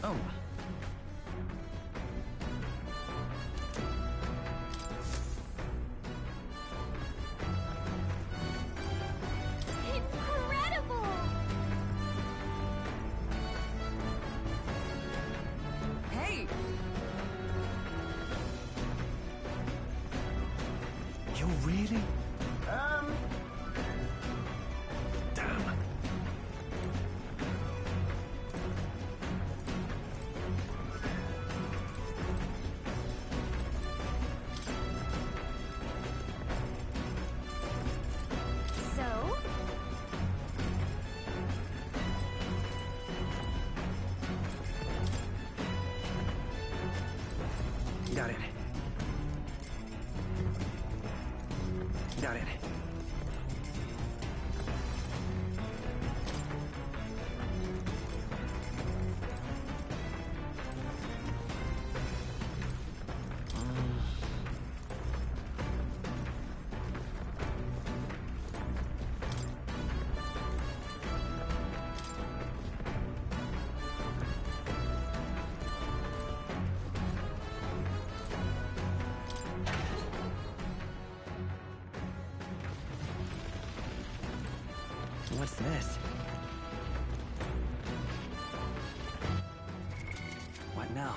Oh. Incredible! me! You're really? Damn. So? Got it. Got it. What's this? What now?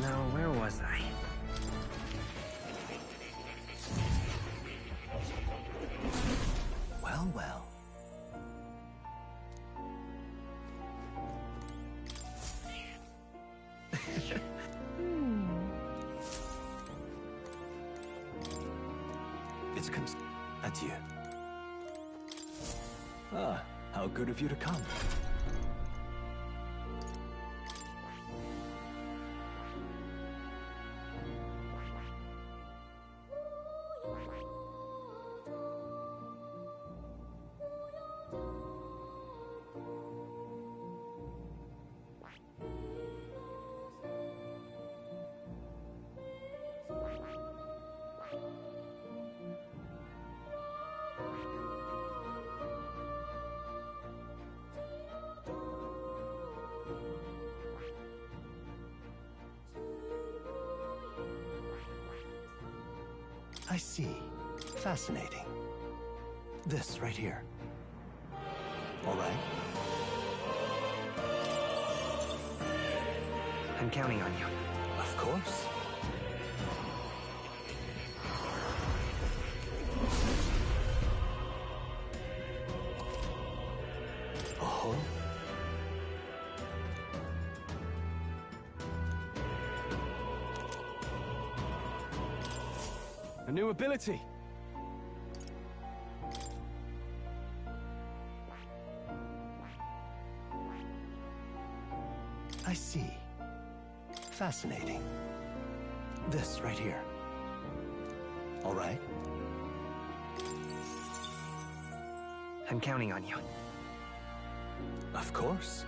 Now, where was I? Well, well. It's adieu. Ah, how good of you to come. I see. Fascinating. This right here. All right. I'm counting on you. Of course. Oh. A new ability. I see. Fascinating. This right here. All right. I'm counting on you. Of course.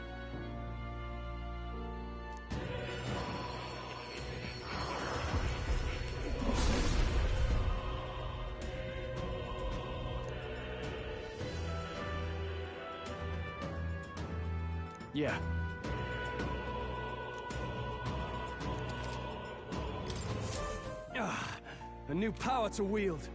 Yeah. Ah, a new power to wield.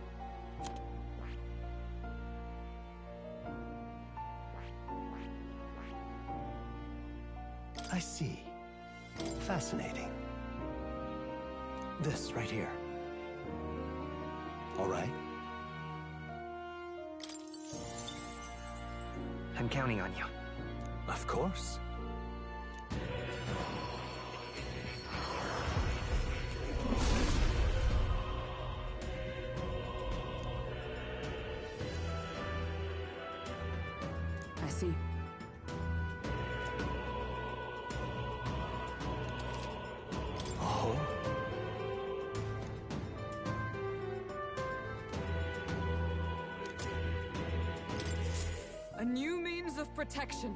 I see. Fascinating. This right here. All right. I'm counting on you. Of course. I see. Oh. A new means of protection.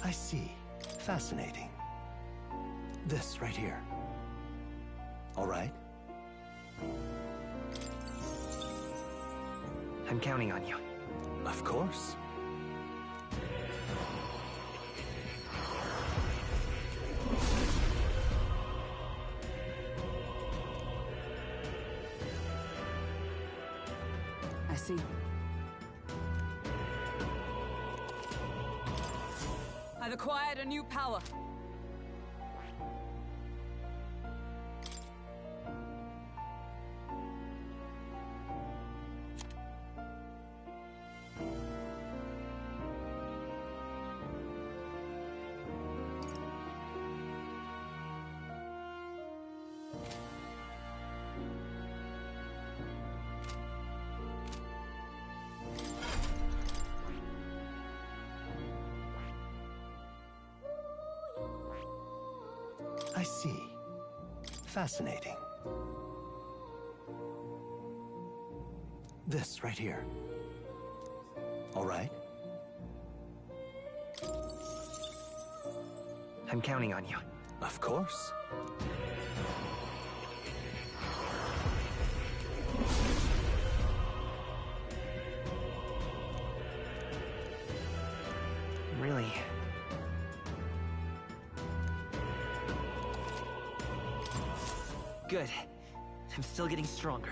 I see. Fascinating. This right here. All right. I'm counting on you. Of course. I see. I've acquired a new power. I see. Fascinating. This right here. All right. I'm counting on you. Of course. Really? Good. I'm still getting stronger.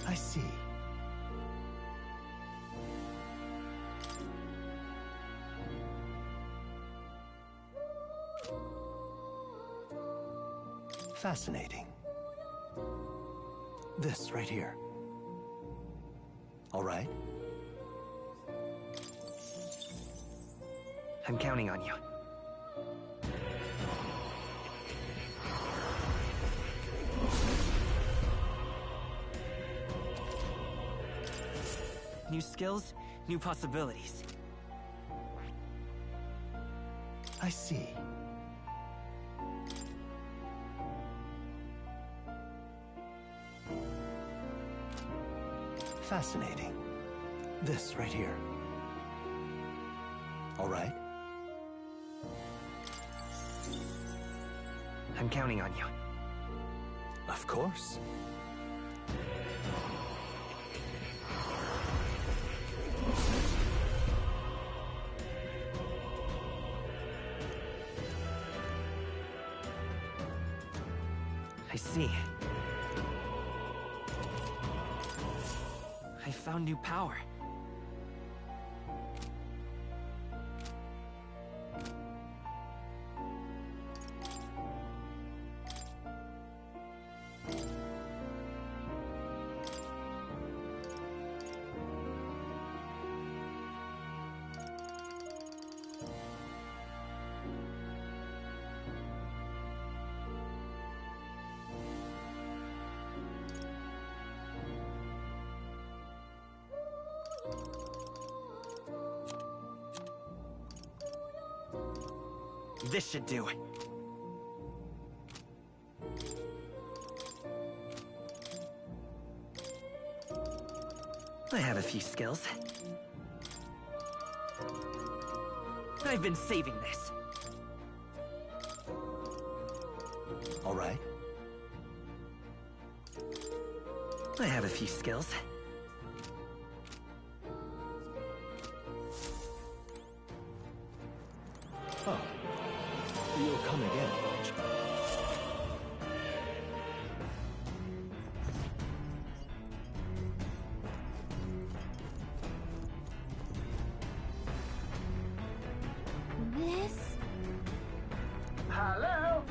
I see. Fascinating. This right here. All right. I'm counting on you. New skills, new possibilities. I see. Fascinating. This right here. All right. I'm counting on you. Of course. I see. I found new power. This should do it. I have a few skills. I've been saving this. All right. I have a few skills. Oh. You'll come again, won't you? This? Hello?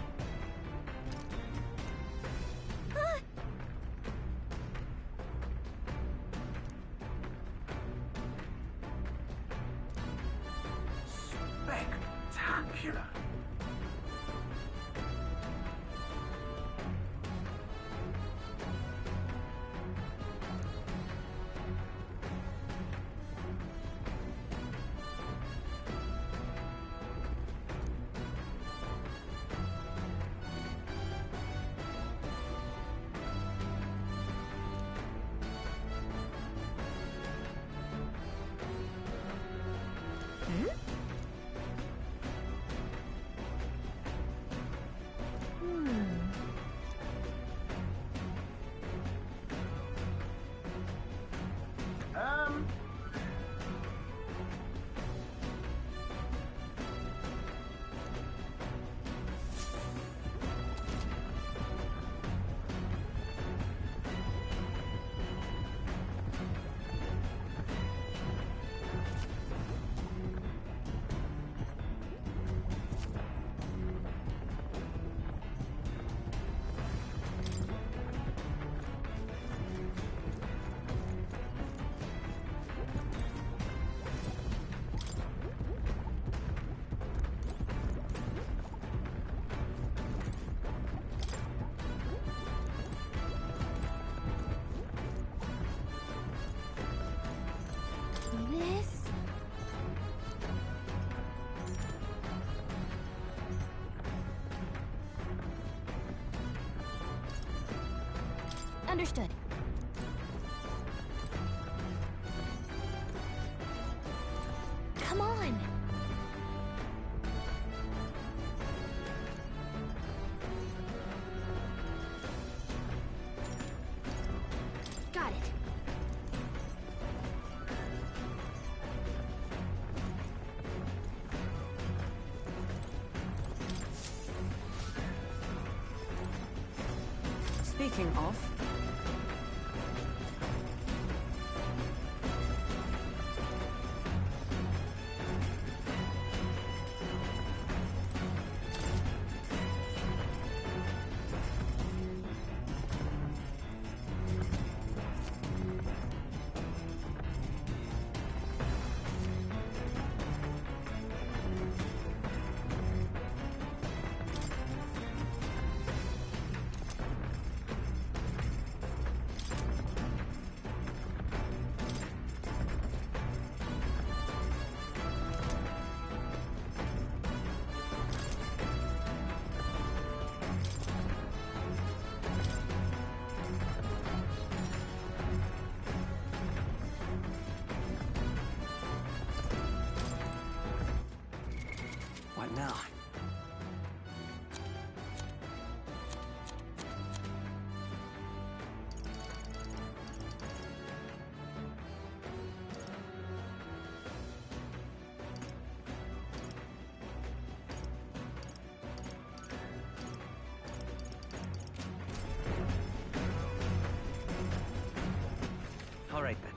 Spectacular. This? Understood. Come on. Got it. Speaking of... What now? right then.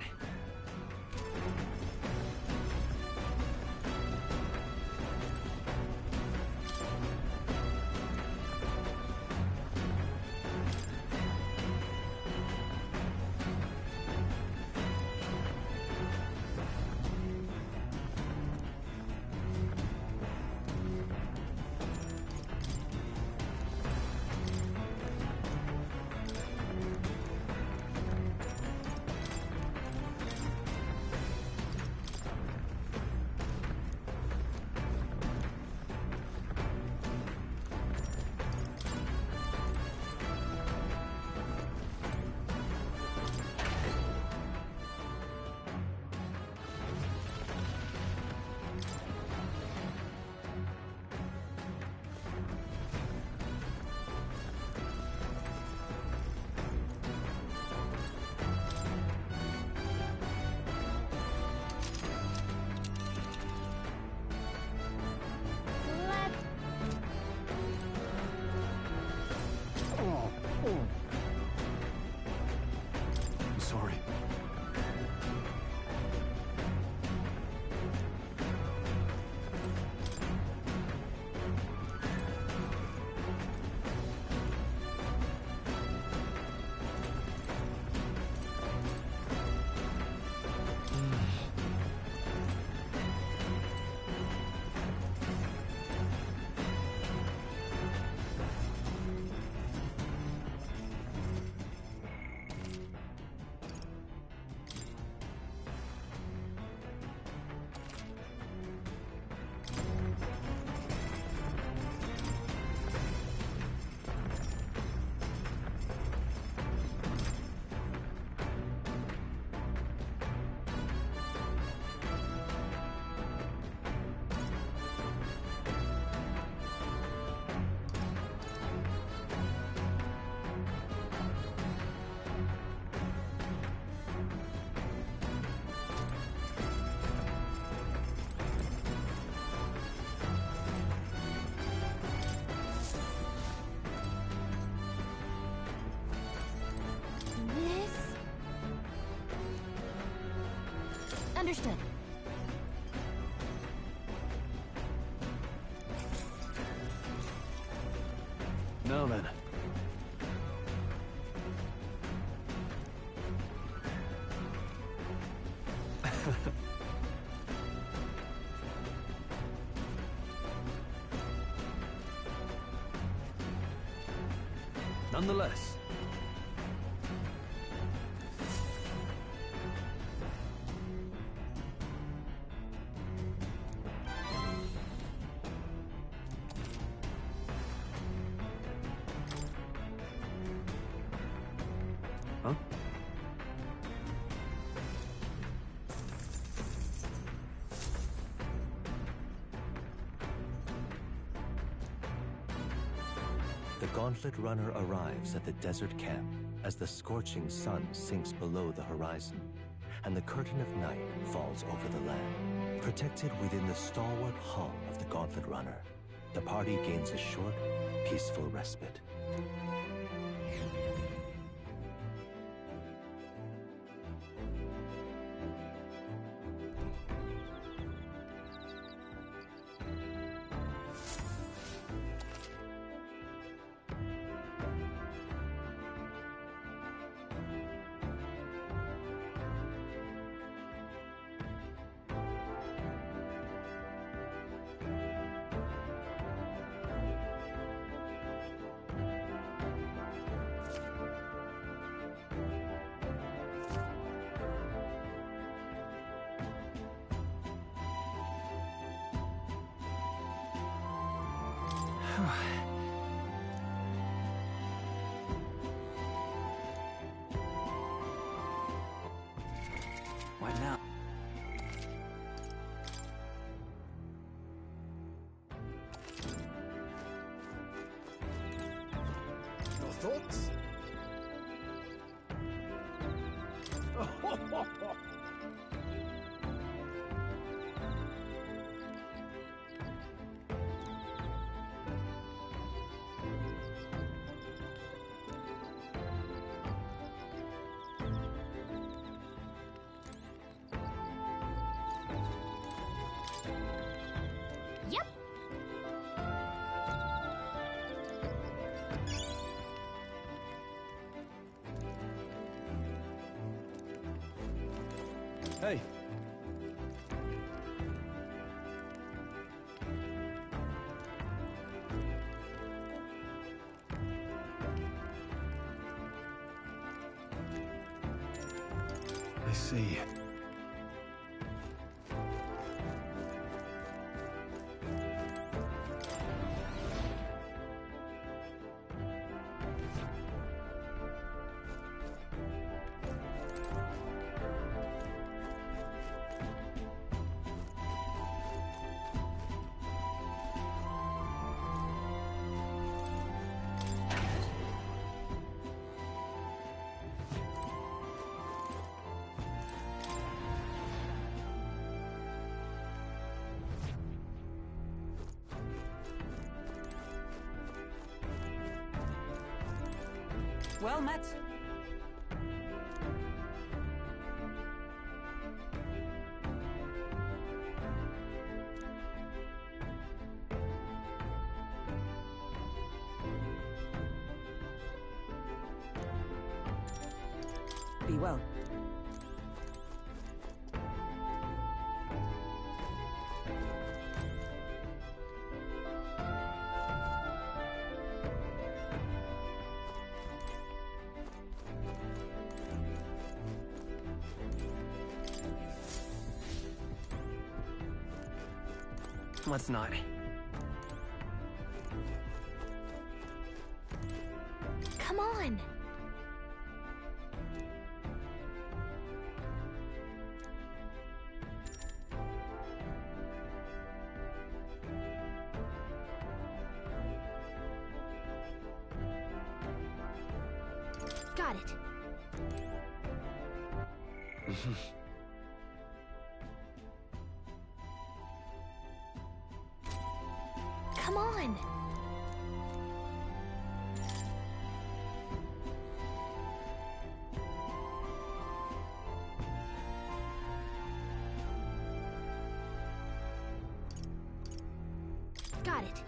I'm sorry. Understood. Now then. Nonetheless. Huh? The Gauntlet Runner arrives at the desert camp as the scorching sun sinks below the horizon, and the curtain of night falls over the land. Protected within the stalwart hull of the Gauntlet Runner, the party gains a short, peaceful respite. What now? Your thoughts? Hey. I see. Well met. Be well. Let's not. Come on! Got it. Come on! Got it.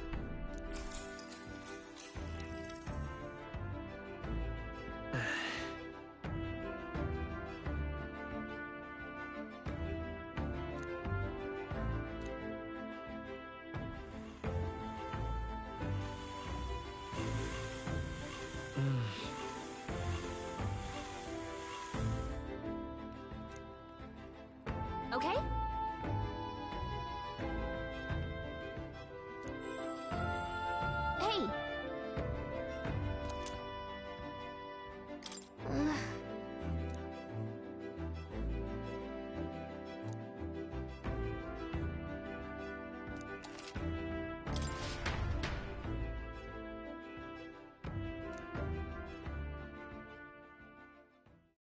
Okay? Hey!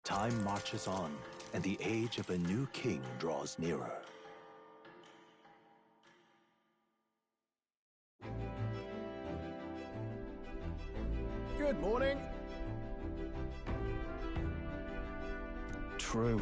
Time marches on, and the age of a new king draws nearer. Good morning. True.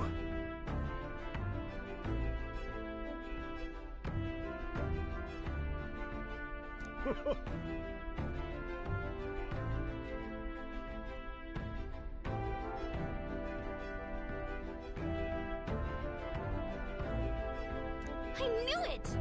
I knew it!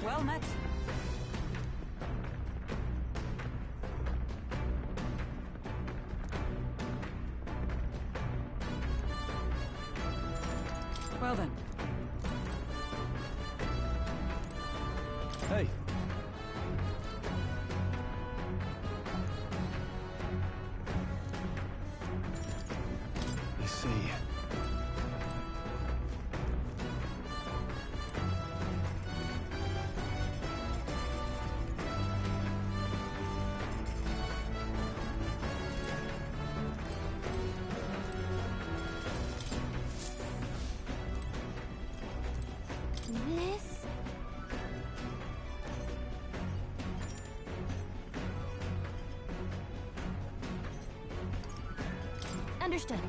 Well met. Well then. Hey. I see. This... Understood.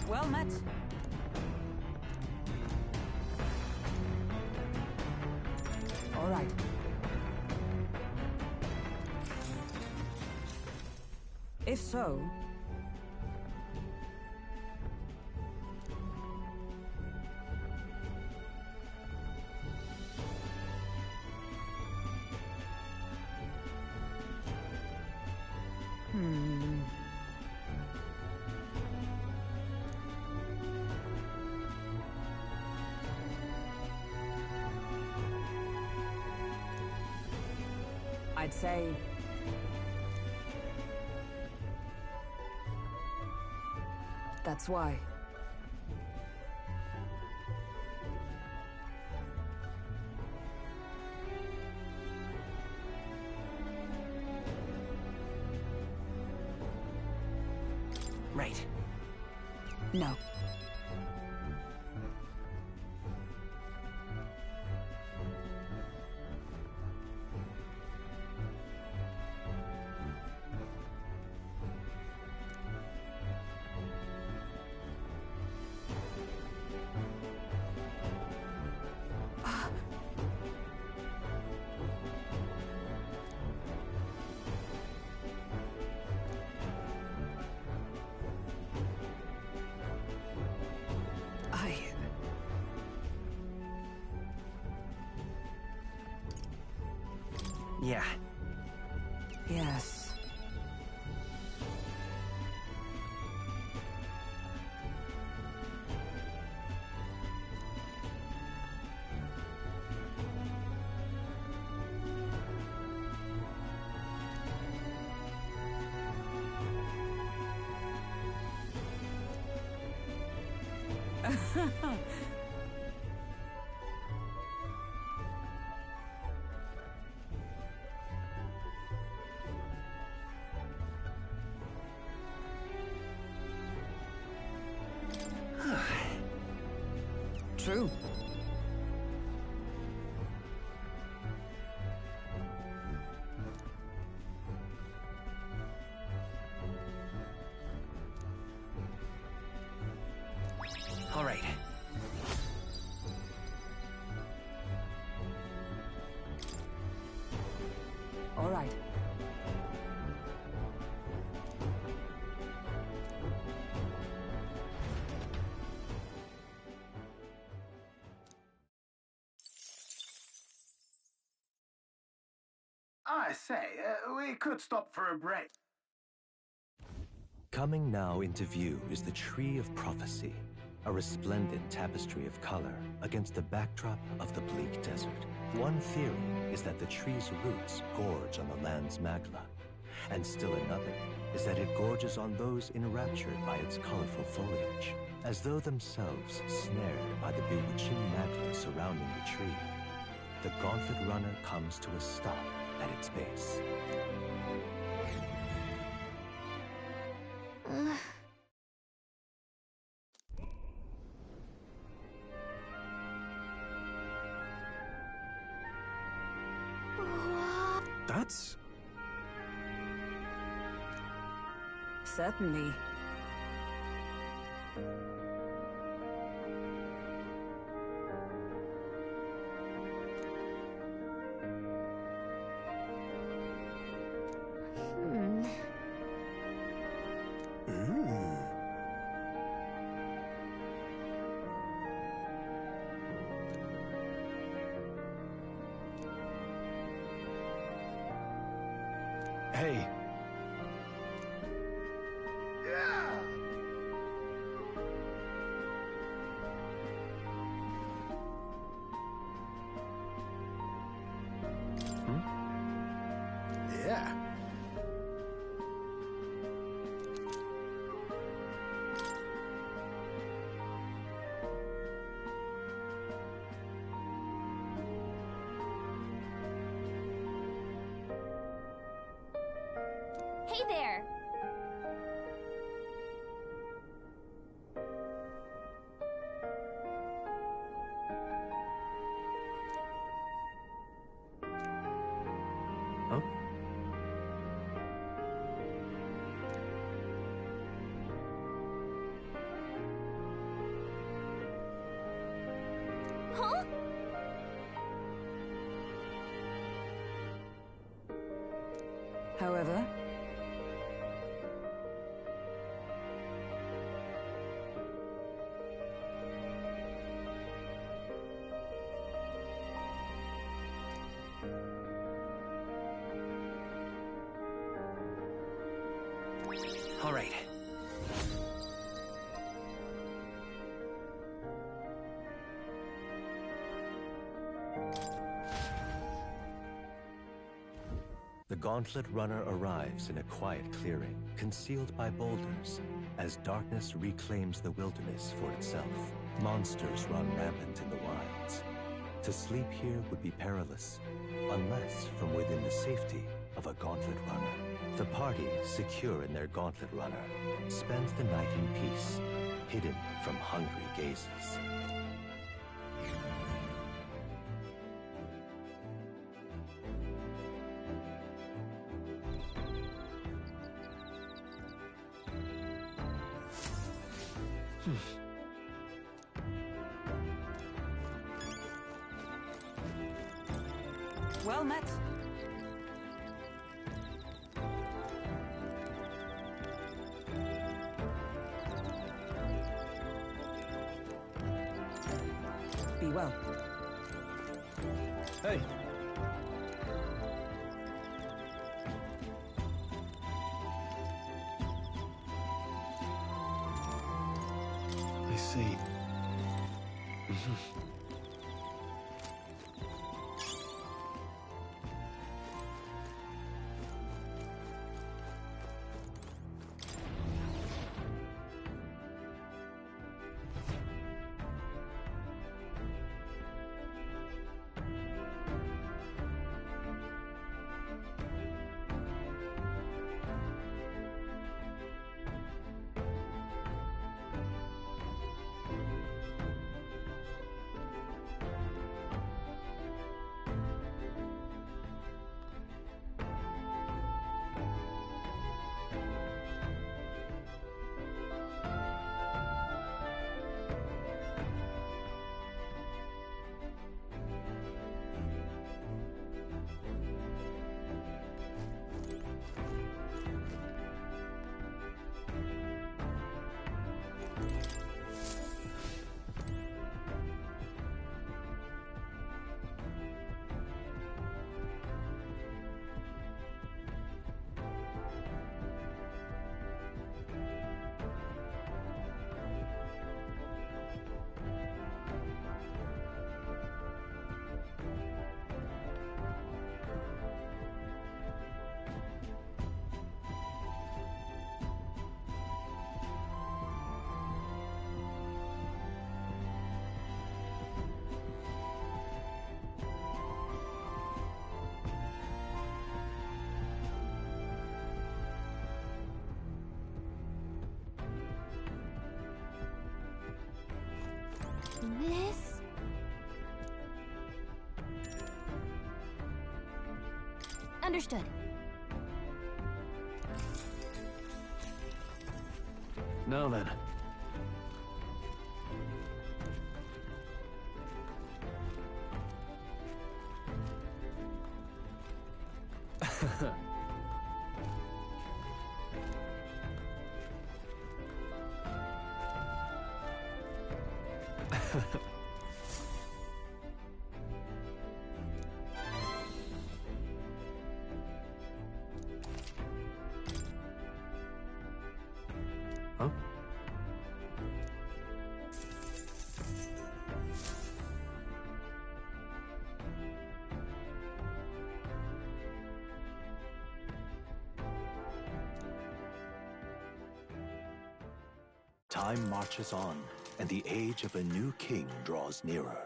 Well met. All right. If so... I'd say... that's why. Right. No. Yeah. Yes. True. All right. All right. I say, we could stop for a break. Coming now into view is the Tree of Prophecy, a resplendent tapestry of color against the backdrop of the bleak desert. One theory is that the tree's roots gorge on the land's magla, and still another is that it gorges on those enraptured by its colorful foliage, as though themselves snared by the bewitching magla surrounding the tree. The Gauntlet Runner comes to a stop at its base. That's... Certainly. Hey. Yeah. Hey, Hey there! Huh? Huh? However, All right. The Gauntlet Runner arrives in a quiet clearing, concealed by boulders, as darkness reclaims the wilderness for itself. Monsters run rampant in the wilds. To sleep here would be perilous, unless from within the safety of a Gauntlet Runner. The party, secure in their Gauntlet Runner, spends the night in peace, hidden from hungry gazes. well met. Be well. Hey. I see. This... Understood. Now then. Huh? Time marches on, and the age of a new king draws nearer.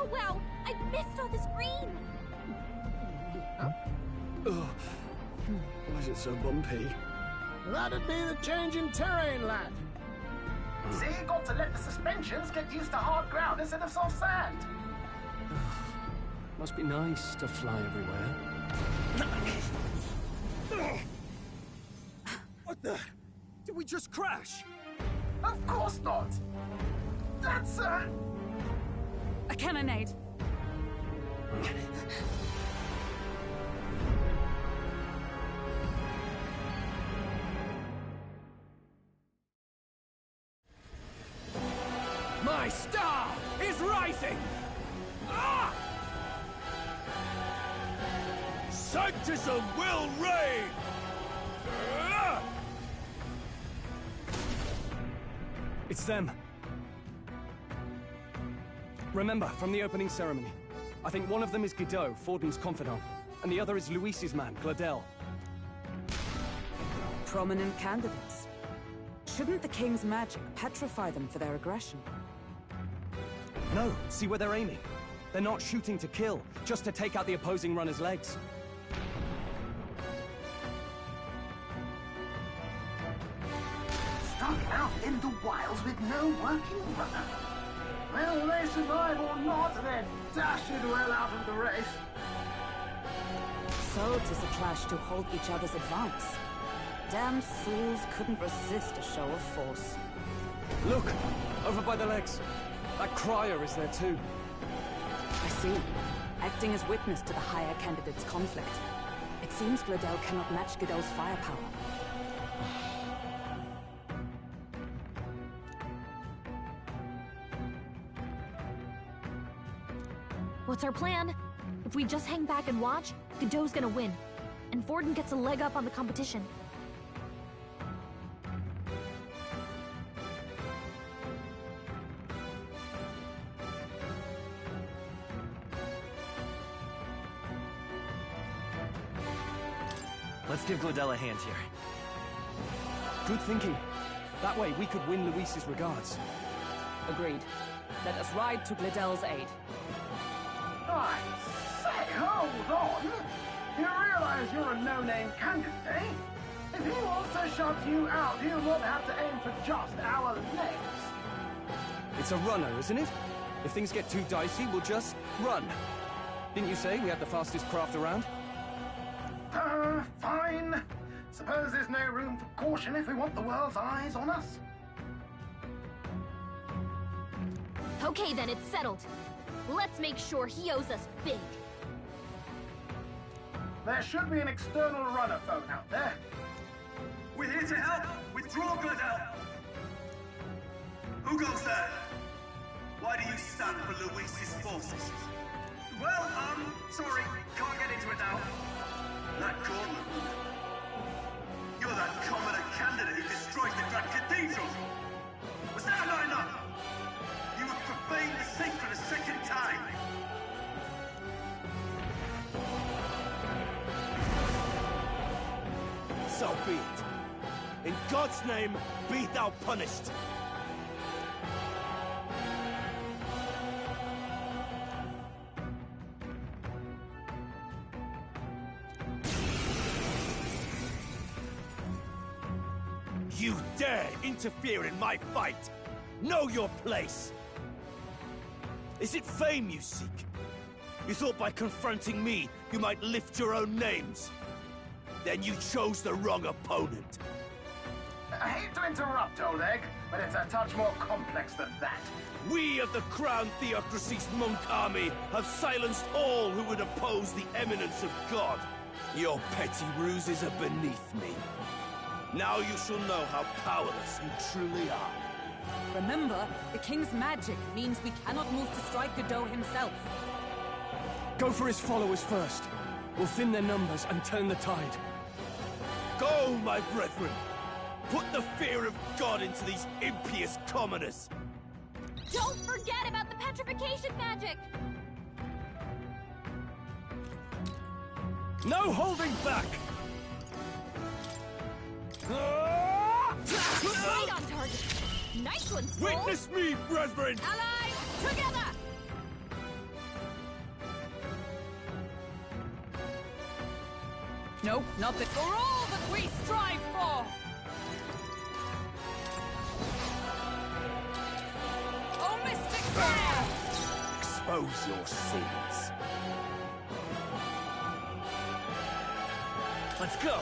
Oh wow! I missed all this green! Oh, why is it so bumpy? That'd be the change in terrain, lad. See, got to let the suspensions get used to hard ground instead of soft sand. Must be nice to fly everywhere. What the? Did we just crash? Of course not. That's a cannonade. My star is rising! Ah! Sanctism will reign! Ah! It's them. Remember, from the opening ceremony. I think one of them is Guido, Forden's confidant, and the other is Luis's man, Gladel. Prominent candidates. Shouldn't the king's magic petrify them for their aggression? No, see where they're aiming. They're not shooting to kill, just to take out the opposing runner's legs. Stuck out in the wilds with no working runner. Whether they survive or not, they're dashed well out of the race. So 'tis a clash to hold each other's advance. Damned fools couldn't resist a show of force. Look! Over by the legs. That crier is there too. I see. Acting as witness to the higher candidate's conflict. It seems Gladel cannot match Guido's firepower. What's our plan? If we just hang back and watch, Guido's gonna win. And Forden gets a leg up on the competition. Let's give Gladel a hand here. Good thinking. That way we could win Luis's regards. Agreed. Let us ride to Gladel's aid. I say, hold on! You realize you're a no-name candidate, eh? If he wants to shut you out, he'll not have to aim for just our legs. It's a runner, isn't it? If things get too dicey, we'll just run. Didn't you say we had the fastest craft around? Fine. Suppose there's no room for caution if we want the world's eyes on us. Okay then, it's settled. Let's make sure he owes us big. There should be an external runner phone out there. We're here to help! Withdraw, Gladel! Who goes there? Why do you stand for Luis's forces? Well, sorry, can't get into it now. That Gauntlet Runner. You're that commoner candidate who destroyed the Grand Cathedral! Was that not enough? You have profaned the sacred a second time! So be it. In God's name, be thou punished! You dare interfere in my fight! Know your place! Is it fame you seek? You thought by confronting me, you might lift your own names? Then you chose the wrong opponent. I hate to interrupt, old egg, but it's a touch more complex than that. We of the Crown Theocracy's monk army have silenced all who would oppose the eminence of God. Your petty ruses are beneath me. Now you shall know how powerless you truly are. Remember, the king's magic means we cannot move to strike Guido himself. Go for his followers first. We'll thin their numbers and turn the tide. Go, my brethren! Put the fear of God into these impious commoners! Don't forget about the petrification magic! No holding back! Right on target! Nice one, Stroll! Witness me, brethren! Allies, together! No, not this. For all that we strive for! Oh, mystic fire! Expose your sins. Let's go!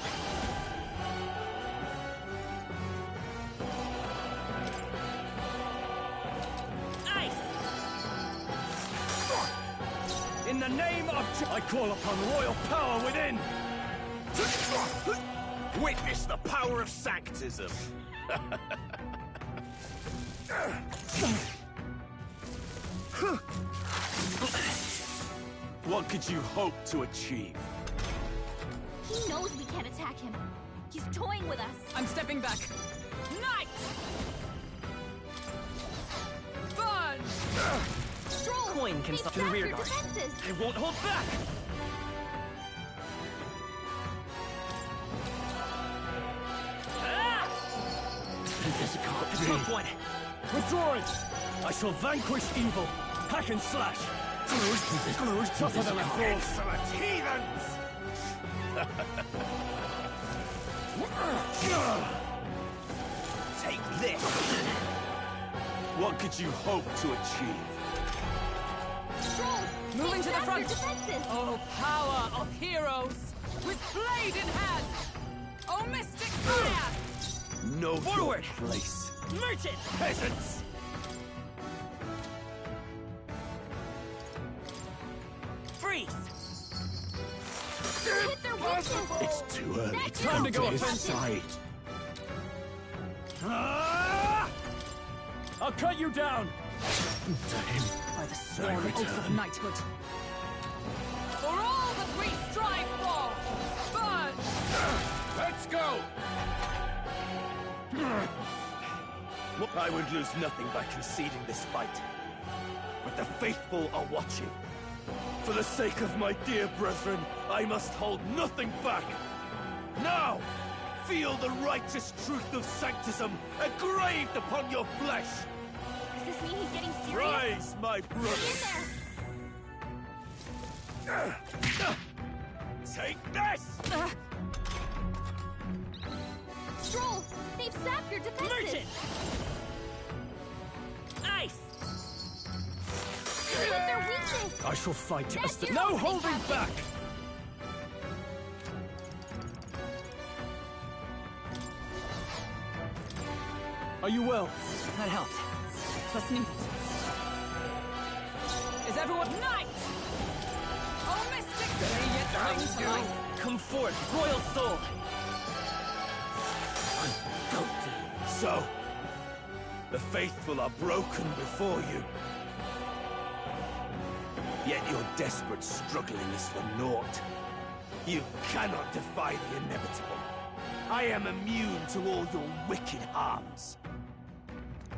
In the name of I call upon royal power within! Witness the power of sanctism! What could you hope to achieve? He knows we can't attack him. He's toying with us. I'm stepping back. Knight! Burn! Stroll! Coin can stop They the sap rear your guard. defenses. I won't hold back! This can't The be. top one! Withdrawing! I shall vanquish evil. Hack and slash. Tougher than I thought. Insolent heathens! Take this! What could you hope to achieve? Stroll! Moving They to the sap front! your defenses. Oh, power of heroes! With blade in hand! Oh, mystic fire! Know Forward! your place. Merchant! Peasants! Freeze! Hit their weakness. It's too early. That's Time to go it. offensive. Ah! I'll cut you down. To him. By the sworn oath of knighthood. For all that we strive for! Burn! Let's go! I would lose nothing by conceding this fight. But the faithful are watching. For the sake of my dear brethren, I must hold nothing back. Now, feel the righteous truth of sanctism engraved upon your flesh. Does this mean he's getting serious? Rise, my brothers. Take this! Stroll! They've sapped your defenses. Merchant! Ice! Hit their weakness. I shall fight That's as the... your No opening, holding Captain. back! Are you well? That helped. Plus needed. Is everyone knight? Oh, mystic! May yet bring to life. Come forth, royal soul! So, the faithful are broken before you. Yet your desperate struggling is for naught. You cannot defy the inevitable. I am immune to all your wicked harms.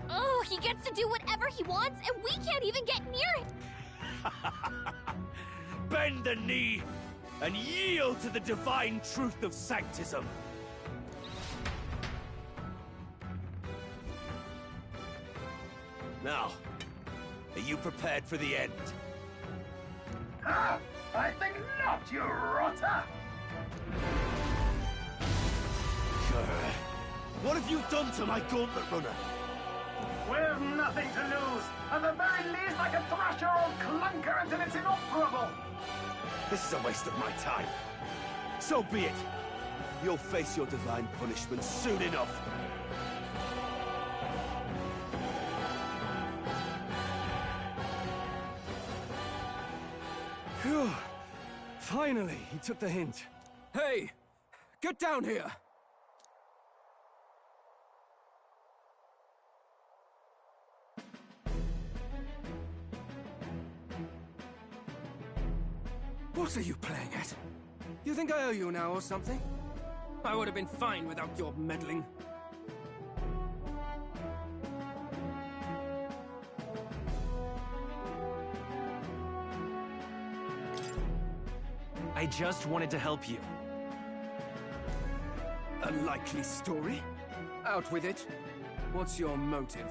Oh, he gets to do whatever he wants, and we can't even get near it. Bend the knee and yield to the divine truth of sanctism. Now, are you prepared for the end? Ah, I think not, you rotter! What have you done to my gauntlet runner? We've nothing to lose. At the very least, I can thrash your old clunker until it's inoperable. This is a waste of my time. So be it. You'll face your divine punishment soon enough. Phew. Finally, he took the hint. Hey! Get down here! What are you playing at? You think I owe you now or something? I would have been fine without your meddling. I just wanted to help you. A likely story? Out with it. What's your motive?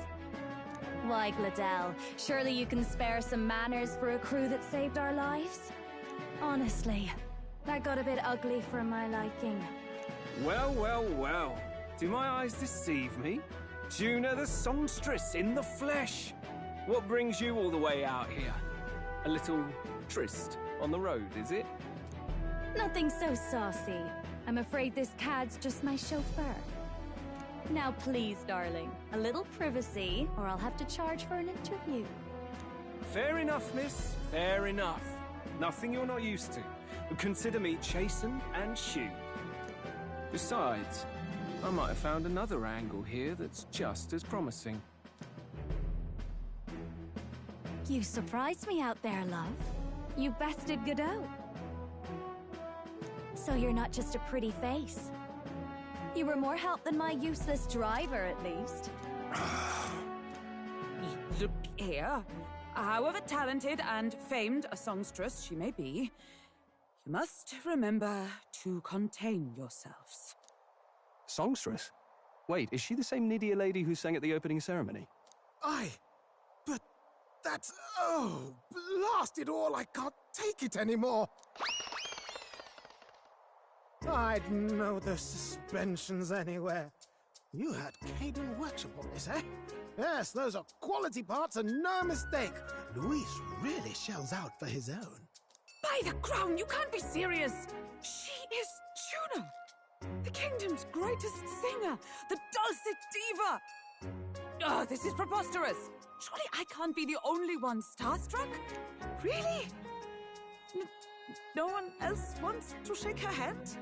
Why, Gladell, surely you can spare some manners for a crew that saved our lives? Honestly, That got a bit ugly for my liking. Well, well, well. Do my eyes deceive me? Juna the songstress in the flesh. What brings you all the way out here? A little tryst on the road, is it? Nothing so saucy. I'm afraid this cad's just my chauffeur. Now please, darling, a little privacy, or I'll have to charge for an interview. Fair enough, miss. Fair enough. Nothing you're not used to. But consider me chastened and shooed. Besides, I might have found another angle here that's just as promising. You surprised me out there, love. You bested Godot. So you're not just a pretty face. You were more help than my useless driver, at least. Look here. However talented and famed a songstress she may be, you must remember to contain yourselves. Songstress? Wait, is she the same Nydia lady who sang at the opening ceremony? Aye, but that's... oh, blast it all, I can't take it anymore. I'd know the suspensions anywhere. You had Caden Workshop on this, eh? Yes, those are quality parts and no mistake. Luis really shells out for his own. By the crown, you can't be serious! She is Juna! The kingdom's greatest singer! The dulcet diva! Oh, this is preposterous! Surely I can't be the only one starstruck? Really? No one else wants to shake her hand?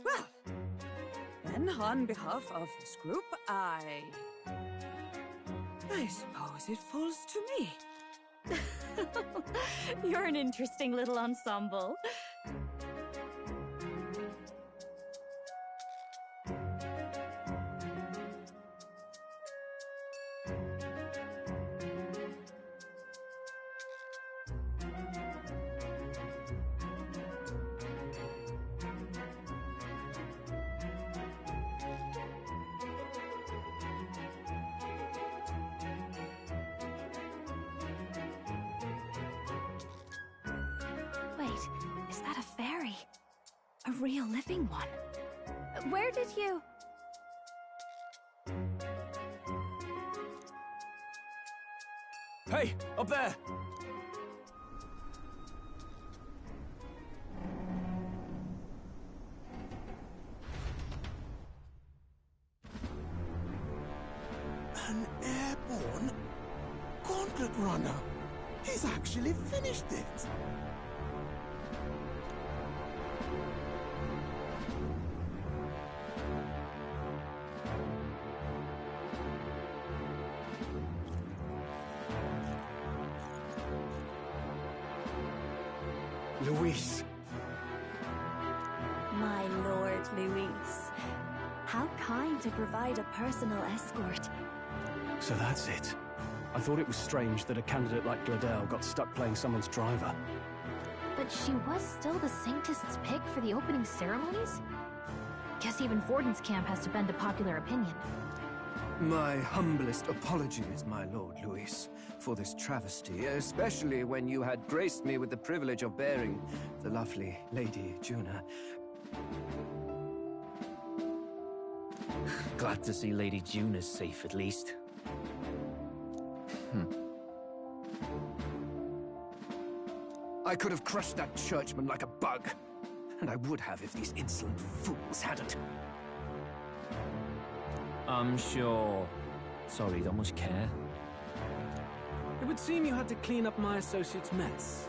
Well, then on behalf of this group, I suppose it falls to me. You're an interesting little ensemble. Is that a fairy? A real living one? Where did you... Hey, up there! An airborne gauntlet runner. He's actually finished it. Luis. My lord, Luis. How kind to provide a personal escort. So that's it. I thought it was strange that a candidate like Gladel got stuck playing someone's driver. But she was still the Sanctist's pick for the opening ceremonies? Guess even Forden's camp has to bend to popular opinion. My humblest apologies, my Lord Luis, for this travesty, especially when you had graced me with the privilege of bearing the lovely Lady Juna. Glad to see Lady Juna's safe, at least. I could have crushed that churchman like a bug, and I would have if these insolent fools hadn't. I'm sure. Sorry, don't much care. It would seem you had to clean up my associate's mess.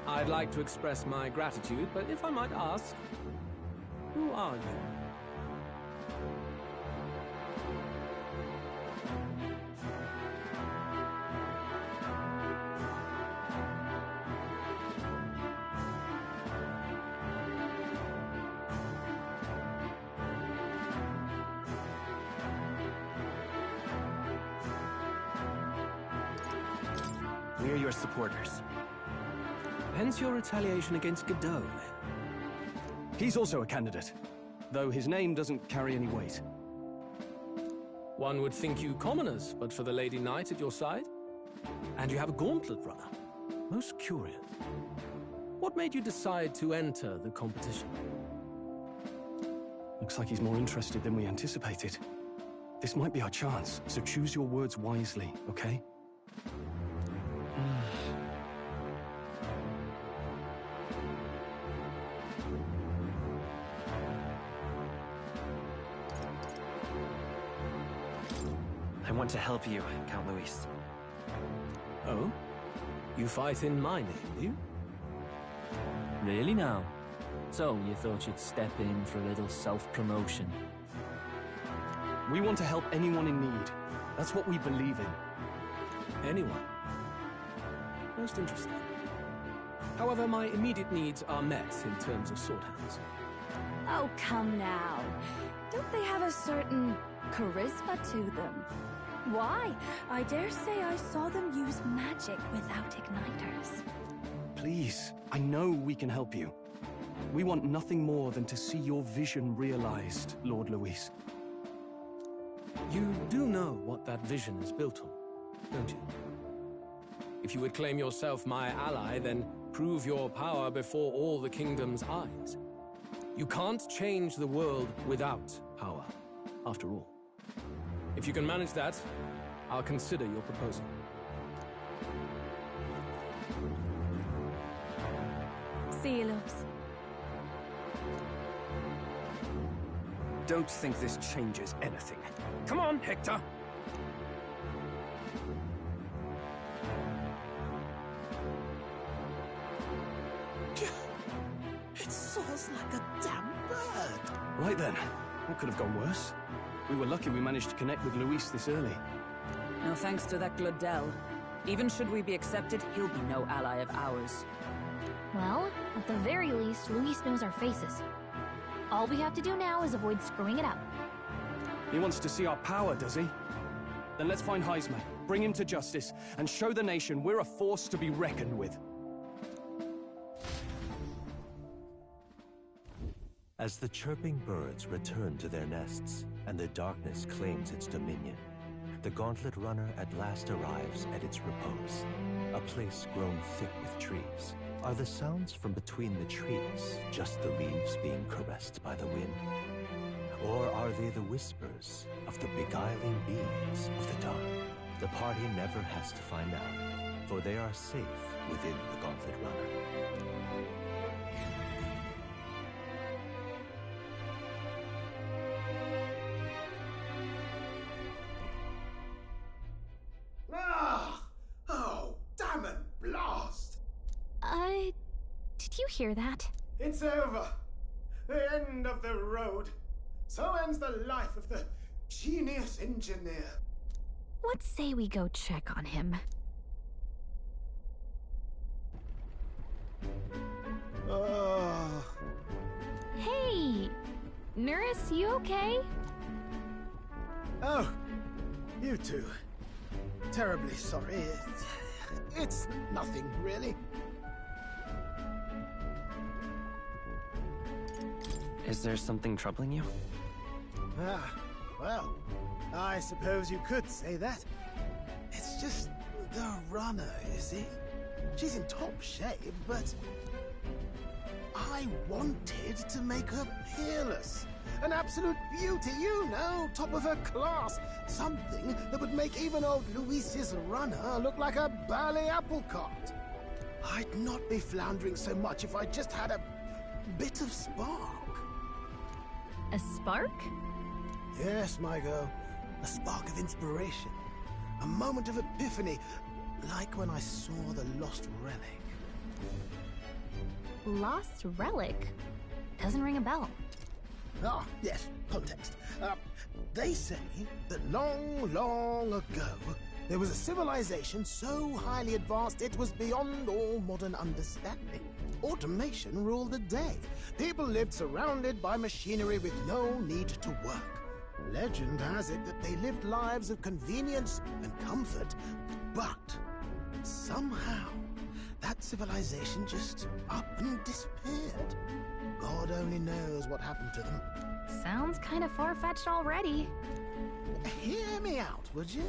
I'd like to express my gratitude, but if I might ask, who are you? We're your supporters. Hence your retaliation against Godot. He's also a candidate, though his name doesn't carry any weight. One would think you commoners, but for the Lady Knight at your side. And you have a gauntlet runner. Most curious. What made you decide to enter the competition? Looks like he's more interested than we anticipated. This might be our chance, so choose your words wisely, okay? I want to help you, Count Luis. Oh? You fight in my name, do you? Really now? So, you thought you'd step in for a little self-promotion? We want to help anyone in need. That's what we believe in. Anyone? Most interesting. However, my immediate needs are met in terms of sword hands. Oh, come now. Don't they have a certain charisma to them? Why? I dare say I saw them use magic without igniters. Please, I know we can help you. We want nothing more than to see your vision realized, Lord Luis. You do know what that vision is built on, don't you? If you would claim yourself my ally, then prove your power before all the kingdom's eyes. You can't change the world without power, after all. If you can manage that, I'll consider your proposal. See you, loves. Don't think this changes anything. Come on, Hector! It soars like a damn bird. Right then, that could have gone worse. We were lucky we managed to connect with Luis this early. No thanks to that Gladel. Even should we be accepted, he'll be no ally of ours. Well, at the very least, Luis knows our faces. All we have to do now is avoid screwing it up. He wants to see our power, does he? Then let's find Heisme, bring him to justice, and show the nation we're a force to be reckoned with. As the chirping birds return to their nests, and the darkness claims its dominion, the Gauntlet Runner at last arrives at its repose, a place grown thick with trees. Are the sounds from between the trees just the leaves being caressed by the wind? Or are they the whispers of the beguiling beings of the dark? The party never has to find out, for they are safe within the Gauntlet Runner. Did you hear that? It's over. The end of the road. So ends the life of the genius engineer. Let's say we go check on him. Oh. Hey! Nurse, you okay? Oh, you too. Terribly sorry. It's nothing, really. Is there something troubling you? Ah, well, I suppose you could say that. It's just the runner, you see? She's in top shape, but I wanted to make her peerless. An absolute beauty, you know, top of her class. Something that would make even old Luis's runner look like a bally apple cart. I'd not be floundering so much if I just had a bit of spark. A spark? Yes, my girl. A spark of inspiration. A moment of epiphany, like when I saw the lost relic. Lost relic? Doesn't ring a bell. Ah, yes, context. They say that long, long ago, there was a civilization so highly advanced it was beyond all modern understanding. Automation ruled the day. People lived surrounded by machinery with no need to work. Legend has it that they lived lives of convenience and comfort, but somehow that civilization just up and disappeared. God only knows what happened to them. Sounds kind of far-fetched already. Hear me out, would you?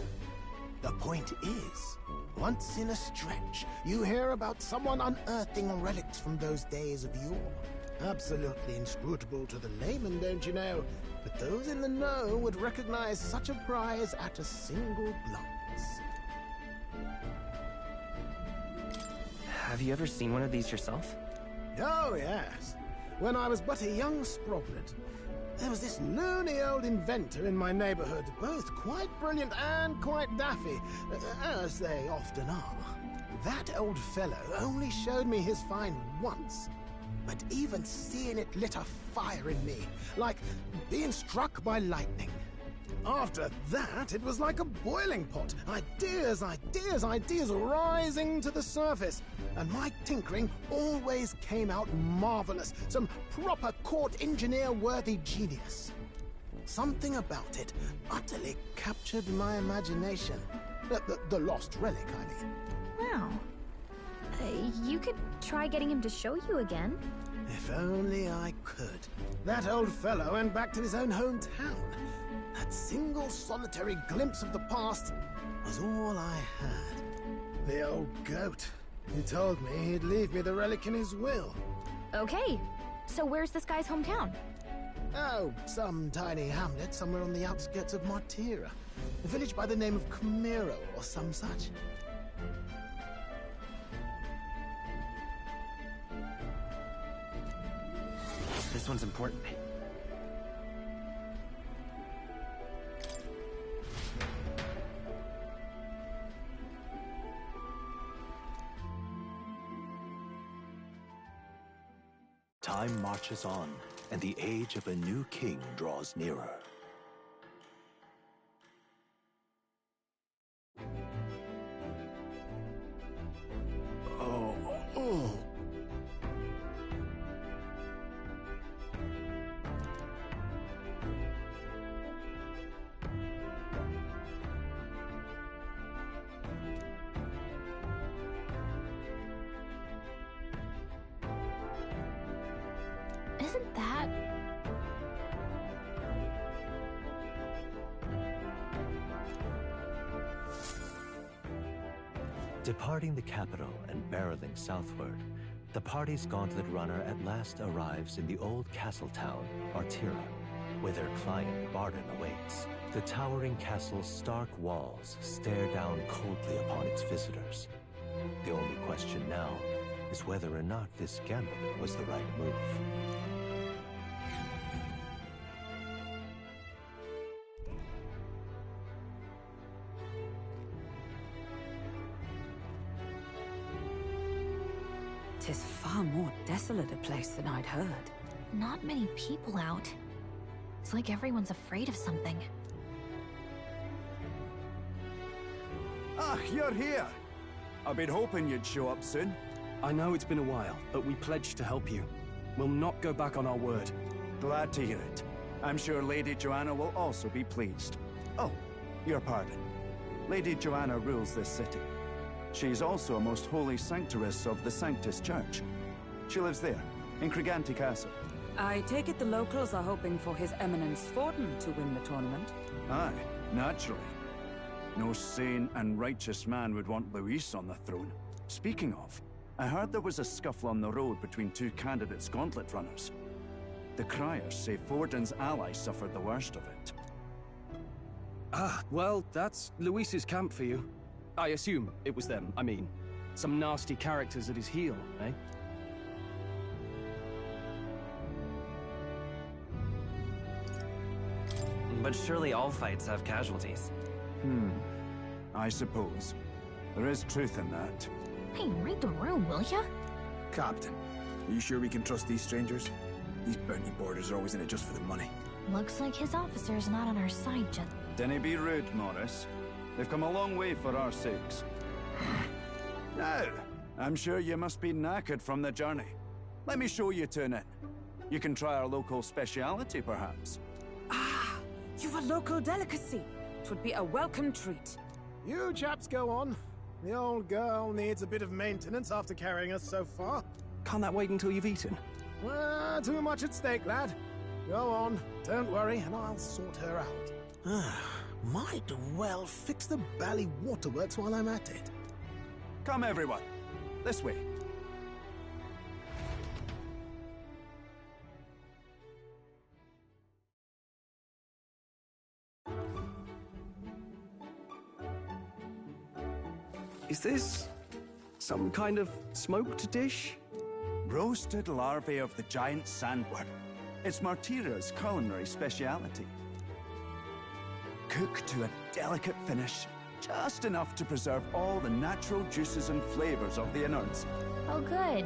The point is, once in a stretch, you hear about someone unearthing relics from those days of yore. Absolutely inscrutable to the layman, don't you know? But those in the know would recognize such a prize at a single glance. Have you ever seen one of these yourself? Oh, yes. When I was but a young sprocket, there was this loony old inventor in my neighborhood, both quite brilliant and quite daffy, as they often are. That old fellow only showed me his find once, but even seeing it lit a fire in me, like being struck by lightning. After that, it was like a boiling pot. Ideas, ideas, ideas rising to the surface. And my tinkering always came out marvelous. Some proper court engineer-worthy genius. Something about it utterly captured my imagination. The lost relic, I mean. Wow. You could try getting him to show you again. If only I could. That old fellow went back to his own hometown. That single solitary glimpse of the past was all I had. The old goat. He told me he'd leave me the relic in his will. Okay, so where's this guy's hometown? Oh, some tiny hamlet somewhere on the outskirts of Martira. A village by the name of Camiro or some such. This one's important. Time marches on, and the age of a new king draws nearer. Oh. Isn't that... Departing the capital and barreling southward, the party's gauntlet runner at last arrives in the old castle town, Martira, where their client Barden awaits. The towering castle's stark walls stare down coldly upon its visitors. The only question now is whether or not this gambit was the right move. Tis far more desolate a place than I'd heard. Not many people out. It's like everyone's afraid of something. Ah, you're here! I've been hoping you'd show up soon. I know it's been a while, but we pledged to help you. We'll not go back on our word. Glad to hear it. I'm sure Lady Joanna will also be pleased. Oh, your pardon. Lady Joanna rules this city. She's also a most holy sanctoress of the Sanctus Church. She lives there, in Criganti Castle. I take it the locals are hoping for His Eminence Thornton to win the tournament. Aye, naturally. No sane and righteous man would want Luis on the throne. Speaking of, I heard there was a scuffle on the road between two candidates' gauntlet runners. The criers say Forden's ally suffered the worst of it. Ah, well, that's Luis's camp for you. I assume it was them, I mean. Some nasty characters at his heel, eh? But surely all fights have casualties. I suppose. There is truth in that. Hey, read the room, will ya? Captain, are you sure we can trust these strangers? These bounty boarders are always in it just for the money. Looks like his officer's not on our side, Jet. Dinna be rude, Morris. They've come a long way for our sakes. Now, I'm sure you must be knackered from the journey. Let me show you to an inn. You can try our local speciality, perhaps. Ah, you've a local delicacy. It would be a welcome treat. You chaps go on. The old girl needs a bit of maintenance after carrying us so far. Can't that wait until you've eaten? Too much at stake, lad. Go on, don't worry, and I'll sort her out. Might well fix the bally waterworks while I'm at it. Come, everyone. This way. Is this some kind of smoked dish? Roasted larvae of the giant sandworm. It's Martira's culinary speciality. Cooked to a delicate finish, just enough to preserve all the natural juices and flavors of the innards. Oh good.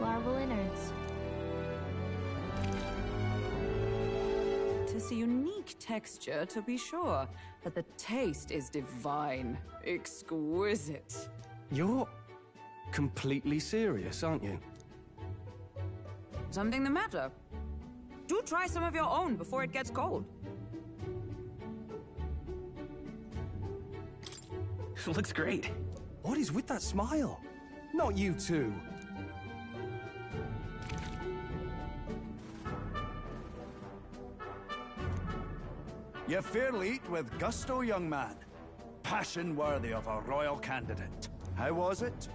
Larval innards. Tis a unique texture, to be sure, but the taste is divine. Exquisite. You're completely serious, aren't you? Something the matter? Do try some of your own before it gets cold. Looks great. What is with that smile? Not you too. You fairly eat with gusto, young man. Passion worthy of a royal candidate. How was it?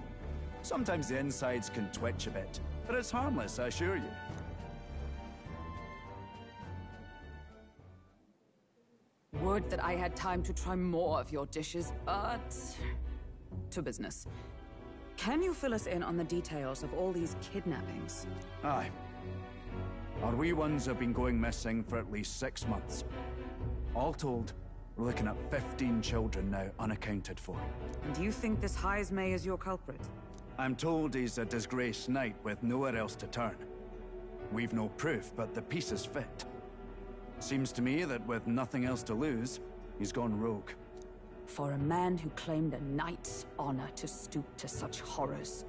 Sometimes the insides can twitch a bit, but it's harmless, I assure you. Would that I had time to try more of your dishes, but... to business. Can you fill us in on the details of all these kidnappings? Aye. Our wee ones have been going missing for at least 6 months. All told, we're looking at 15 children now unaccounted for. And you think this Heismay is your culprit? I'm told he's a disgraced knight with nowhere else to turn. We've no proof, but the pieces fit. Seems to me that with nothing else to lose, he's gone rogue. For a man who claimed a knight's honor to stoop to such horrors.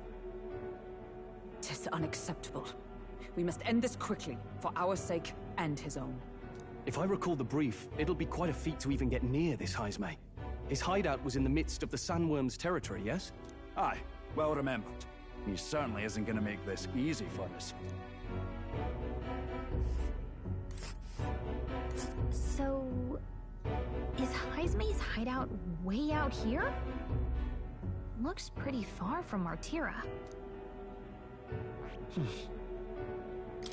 'Tis unacceptable. We must end this quickly, for our sake and his own. If I recall the brief, it'll be quite a feat to even get near this Heismay. His hideout was in the midst of the Sandworm's territory, yes? Aye, well remembered. He certainly isn't going to make this easy for us. So... is Heismay's hideout way out here? Looks pretty far from Martira.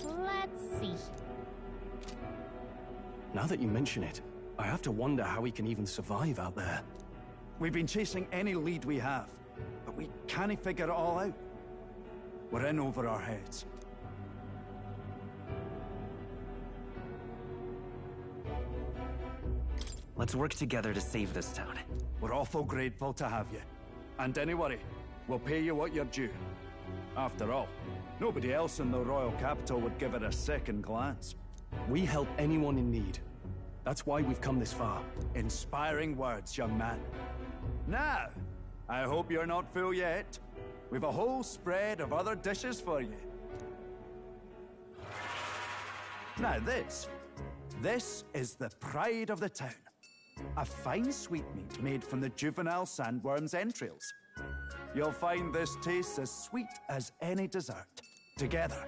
Let's see. Now that you mention it, I have to wonder how he can even survive out there. We've been chasing any lead we have, but we can't figure it all out. We're in over our heads. Let's work together to save this town. We're awful grateful to have you. And don't worry, we'll pay you what you're due. After all, nobody else in the royal capital would give it a second glance. We help anyone in need. That's why we've come this far. Inspiring words, young man. Now, I hope you're not full yet. We've a whole spread of other dishes for you. Now this is the pride of the town. A fine sweetmeat made from the juvenile sandworm's entrails. You'll find this tastes as sweet as any dessert. Together,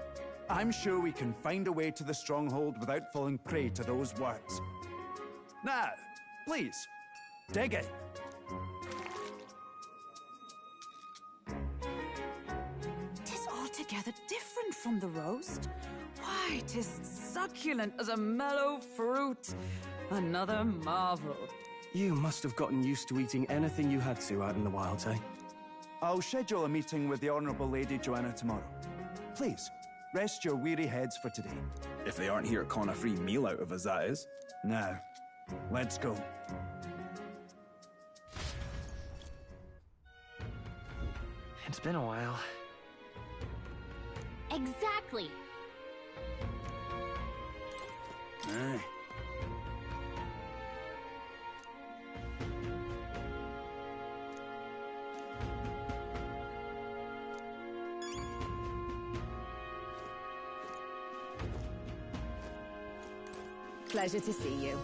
I'm sure we can find a way to the stronghold without falling prey to those words. Now, please, dig in. Tis altogether different from the roast. Why, 'tis succulent as a mellow fruit. Another marvel. You must have gotten used to eating anything you had to out in the wilds, eh? I'll schedule a meeting with the Honourable Lady Joanna tomorrow. Please, rest your weary heads for today. If they aren't here calling a free meal out of us, that is. Now, let's go. It's been a while. Exactly. Aye. Pleasure to see you.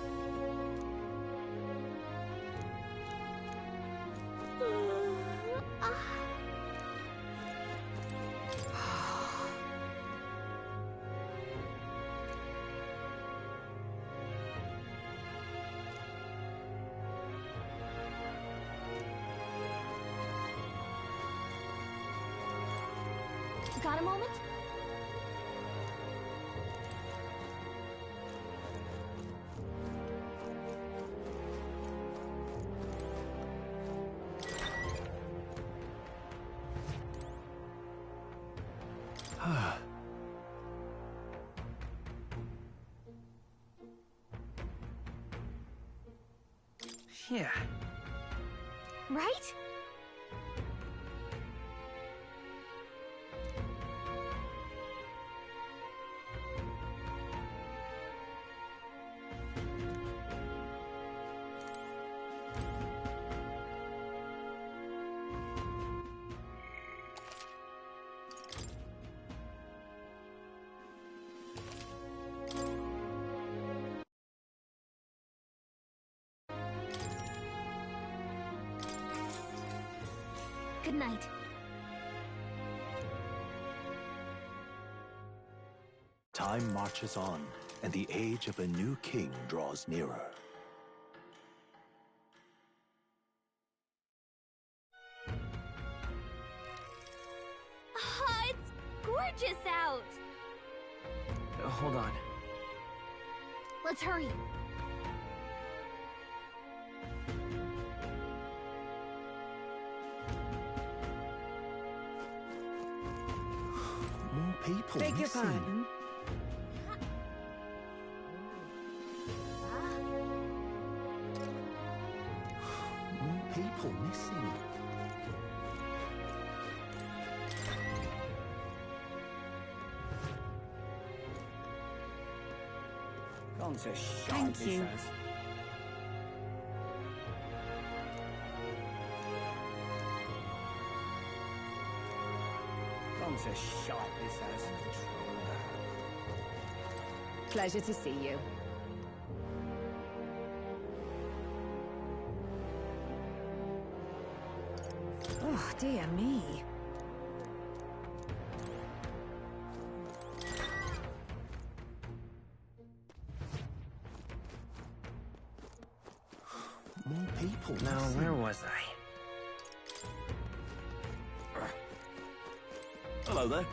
Got a moment? Yeah. Right? Good night. Time marches on, and the age of a new king draws nearer. Ah, it's gorgeous out! Hold on. Let's hurry. More people Beg your missing. pardon? More people missing. Gone to shite, Thank he you. says. Gone to shite, he says. Pleasure to see you. Oh, dear me. More people Now, missing. where was I? Hello there.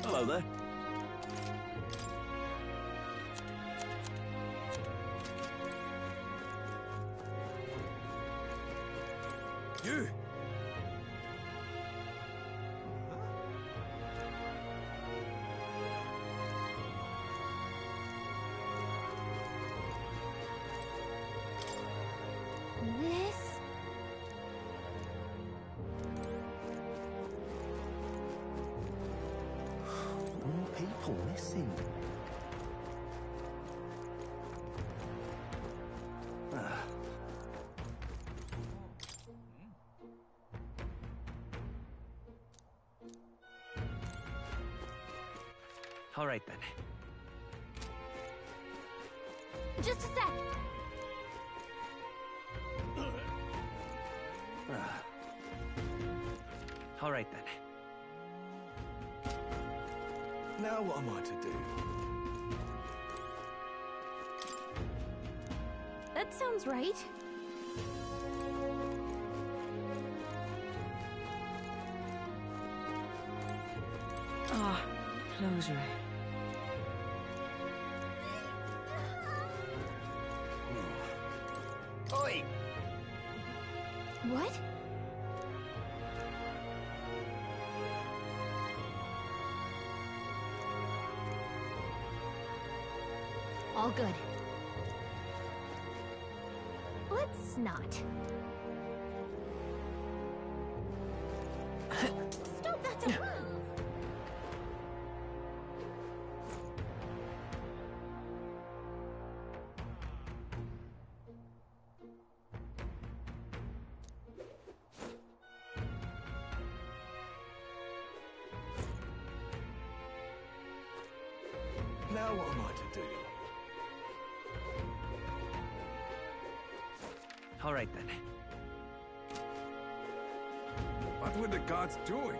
Hello there. You! This... More people missing. All right, then. Just a sec. All right, then. Now what am I to do? That sounds right. Ah, closure. Oi! What? All good. Let's not. Stop, that's a move! Now what am I to do? All right then. What were the gods doing?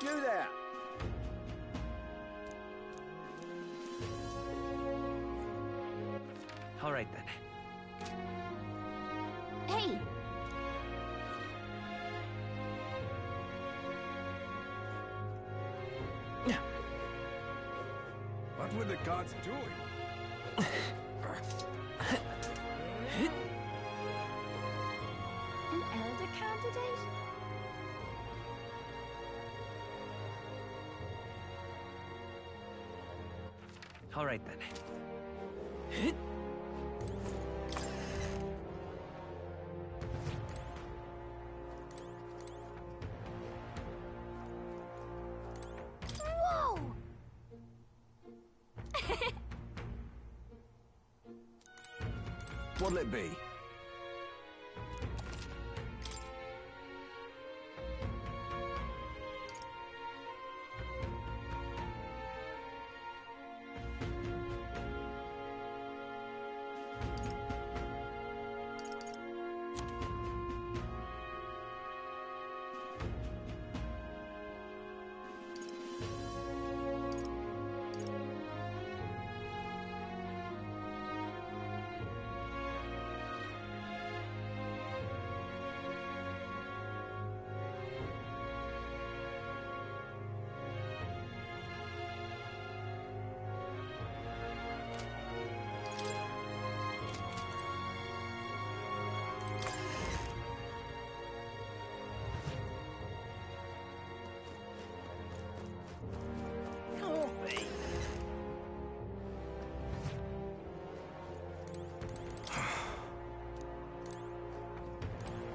You there! All right then. Hey! What were the gods doing? An elder candidate? All right then. Whoa! What'll it be?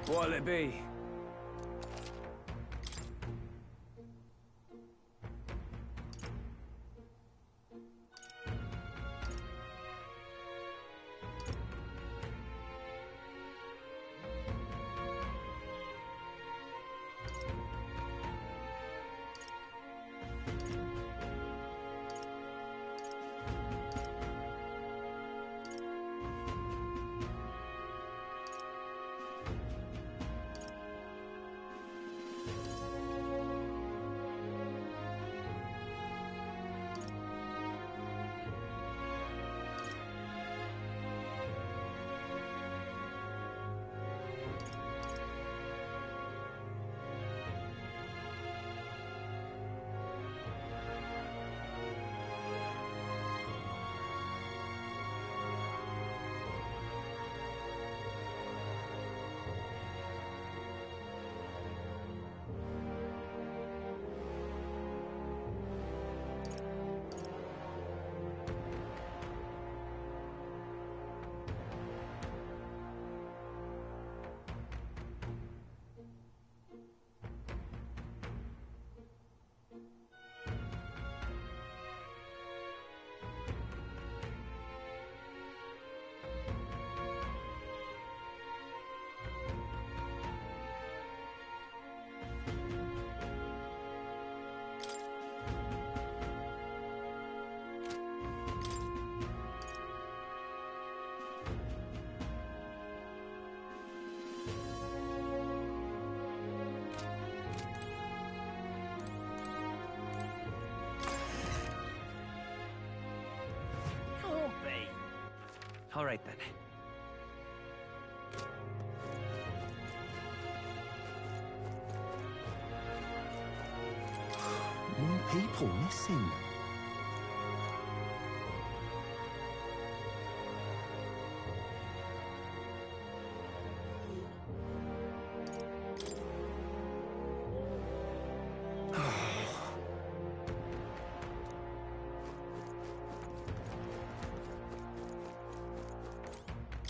What'll it be? All right then. More people missing.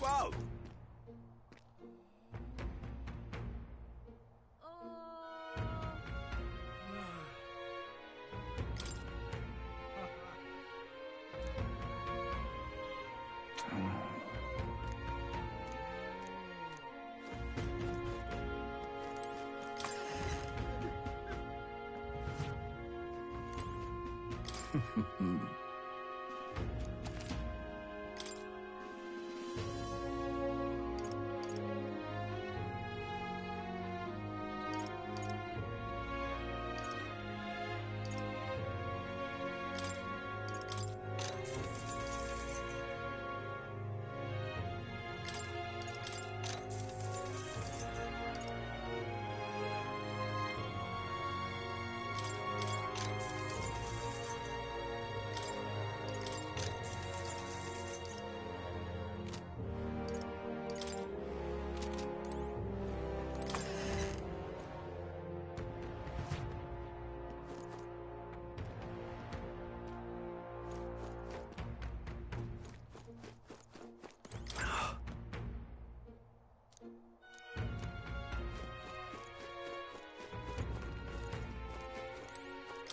Whoa!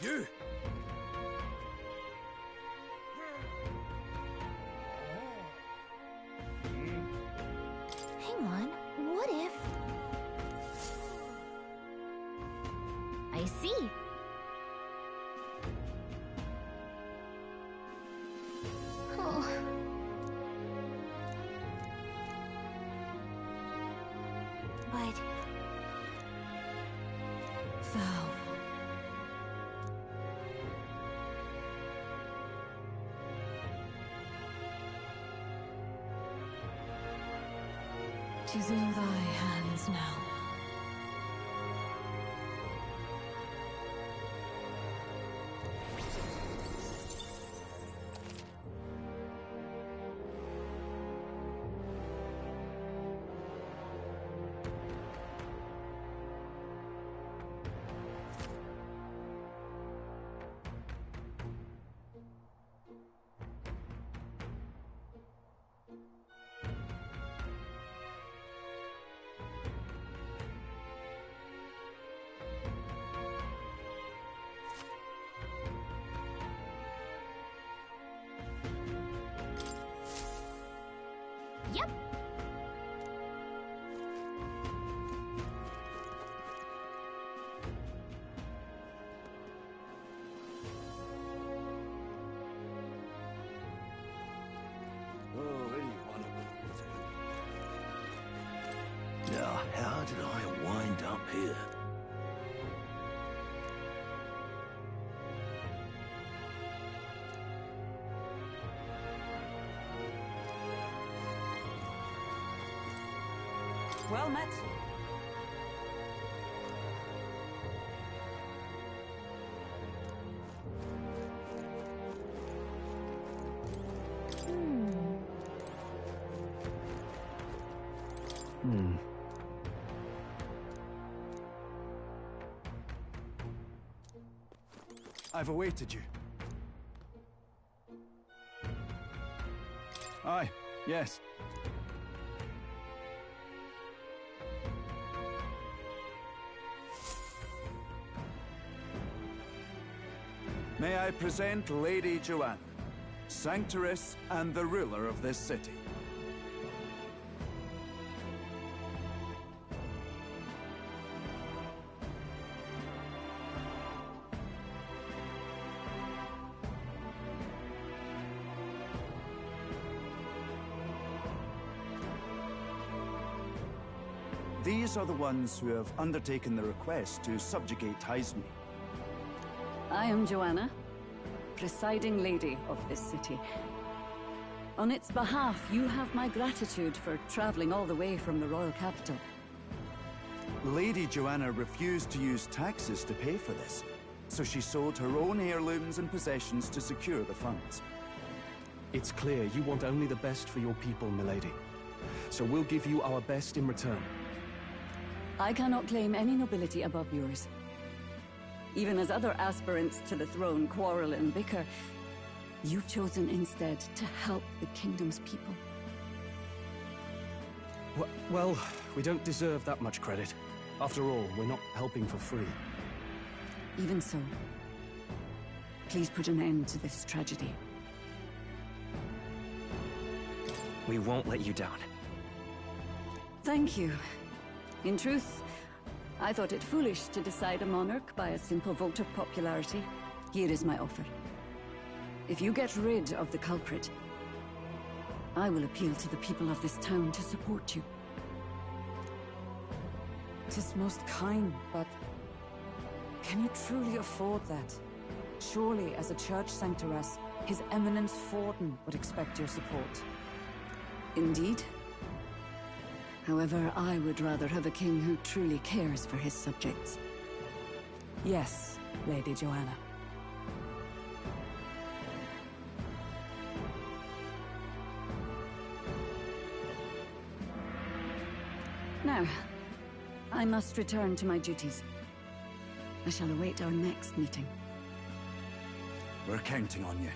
You! Hang on, what if... I see. Oh. But... Thou... Tis in thy hands now. Yep. Oh, where do you want to go? Now, how did I wind up here? Well met. I've awaited you. Aye, yes. May I present Lady Joanna, Sanctoress and the ruler of this city. These are the ones who have undertaken the request to subjugate Hyzme. I am Joanna, presiding lady of this city. On its behalf, you have my gratitude for traveling all the way from the royal capital. Lady Joanna refused to use taxes to pay for this, so she sold her own heirlooms and possessions to secure the funds. It's clear you want only the best for your people, milady. So we'll give you our best in return. I cannot claim any nobility above yours. Even as other aspirants to the throne quarrel and bicker, you've chosen instead to help the kingdom's people. Well, we don't deserve that much credit. After all, we're not helping for free. Even so, please put an end to this tragedy. We won't let you down. Thank you. In truth, I thought it foolish to decide a monarch by a simple vote of popularity. Here is my offer. If you get rid of the culprit, I will appeal to the people of this town to support you. 'Tis most kind, but can you truly afford that? Surely, as a church sanctoress, His Eminence Forden would expect your support. Indeed. However, I would rather have a king who truly cares for his subjects. Yes, Lady Joanna. Now, I must return to my duties. I shall await our next meeting. We're counting on you.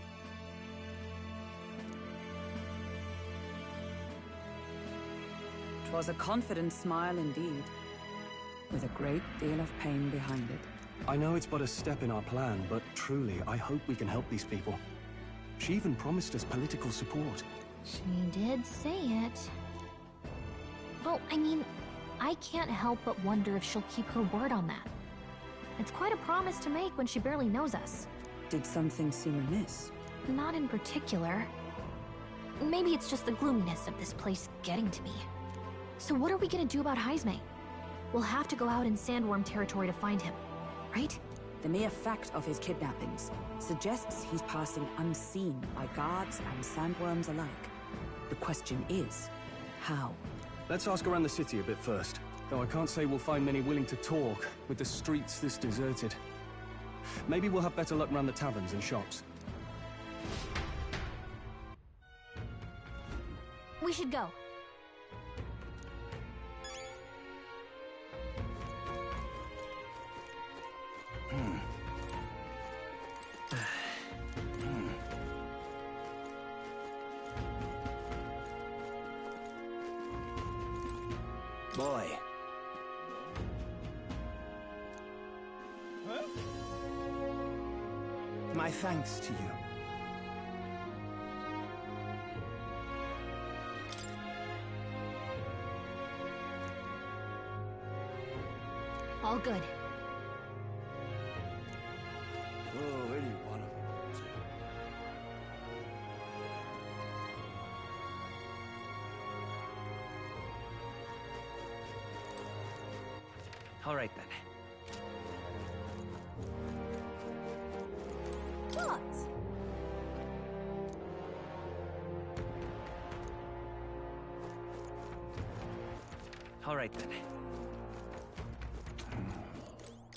'Twas a confident smile indeed, with a great deal of pain behind it. I know it's but a step in our plan, but truly, I hope we can help these people. She even promised us political support. She did say it. Well, I mean, I can't help but wonder if she'll keep her word on that. It's quite a promise to make when she barely knows us. Did something seem amiss? Not in particular. Maybe it's just the gloominess of this place getting to me. So what are we gonna do about Heismay? We'll have to go out in Sandworm territory to find him, right? The mere fact of his kidnappings suggests he's passing unseen by guards and sandworms alike. The question is, how? Let's ask around the city a bit first. Though I can't say we'll find many willing to talk, with the streets this deserted. Maybe we'll have better luck around the taverns and shops. We should go. Boy. My thanks to you. All good. Oh, really one of them. All right, then. What? All right, then.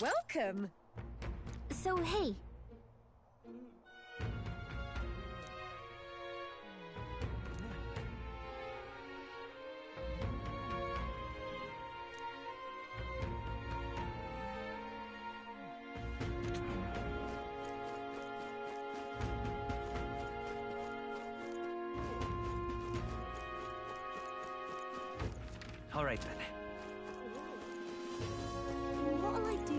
Welcome. So, hey. All right, then. What'll I do?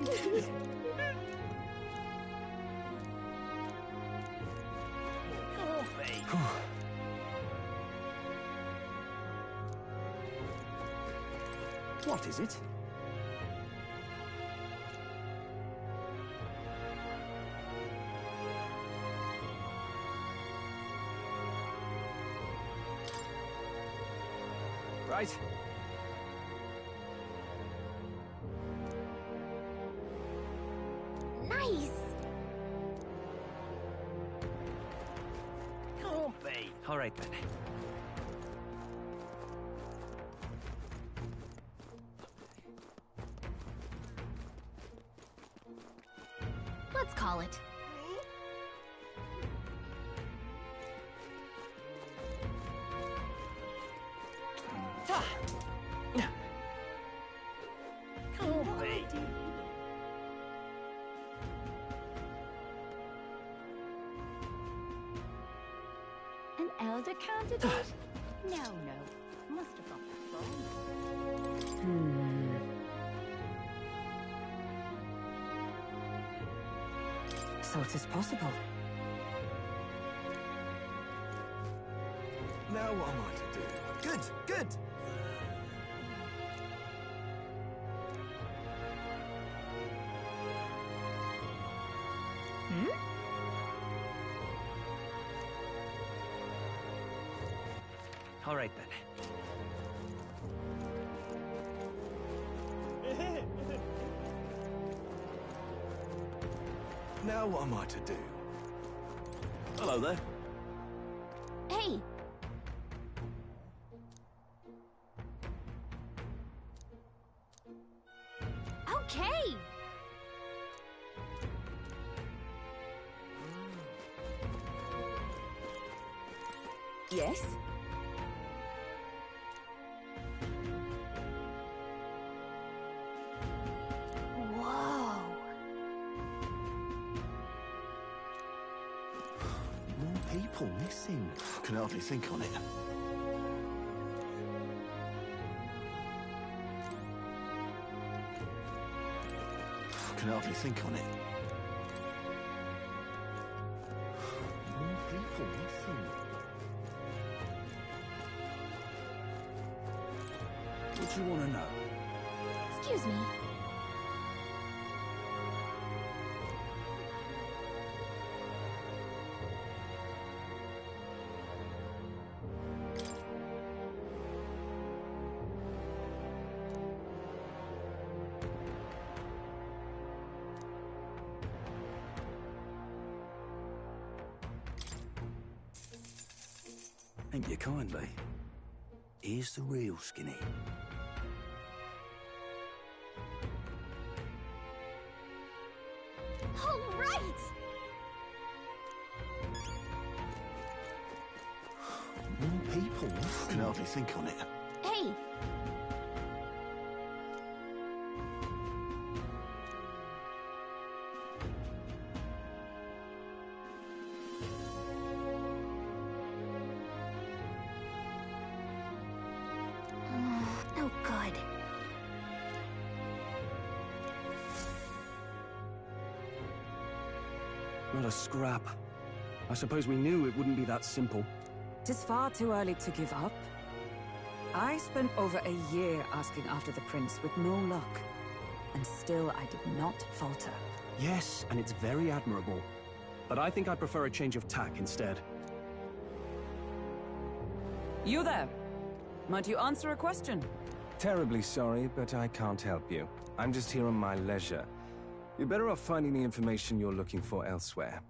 What is it? Right. Nice! Can't be. All right, then. Let's call it. Can't be. An elder candidate? No. Must have got that wrong. So it is possible. Now what am I to do? Good. All right, then. Now what am I to do? Hello there. Hey! Okay! Yes? Whoa! More people missing. Can hardly think on it. can hardly think on it. More people, nothing. What do you want to know? Excuse me. Thank you kindly. Here's the real skinny. All right! More people, nothing. Can hardly think on it. Hey! Oh, good. Not a scrap. I suppose we knew it wouldn't be that simple. Tis far too early to give up. I spent over a year asking after the prince with no luck. And still I did not falter. Yes, and it's very admirable. But I think I'd prefer a change of tack instead. You there? Might you answer a question? Terribly sorry, but I can't help you. I'm just here on my leisure. You're better off finding the information you're looking for elsewhere.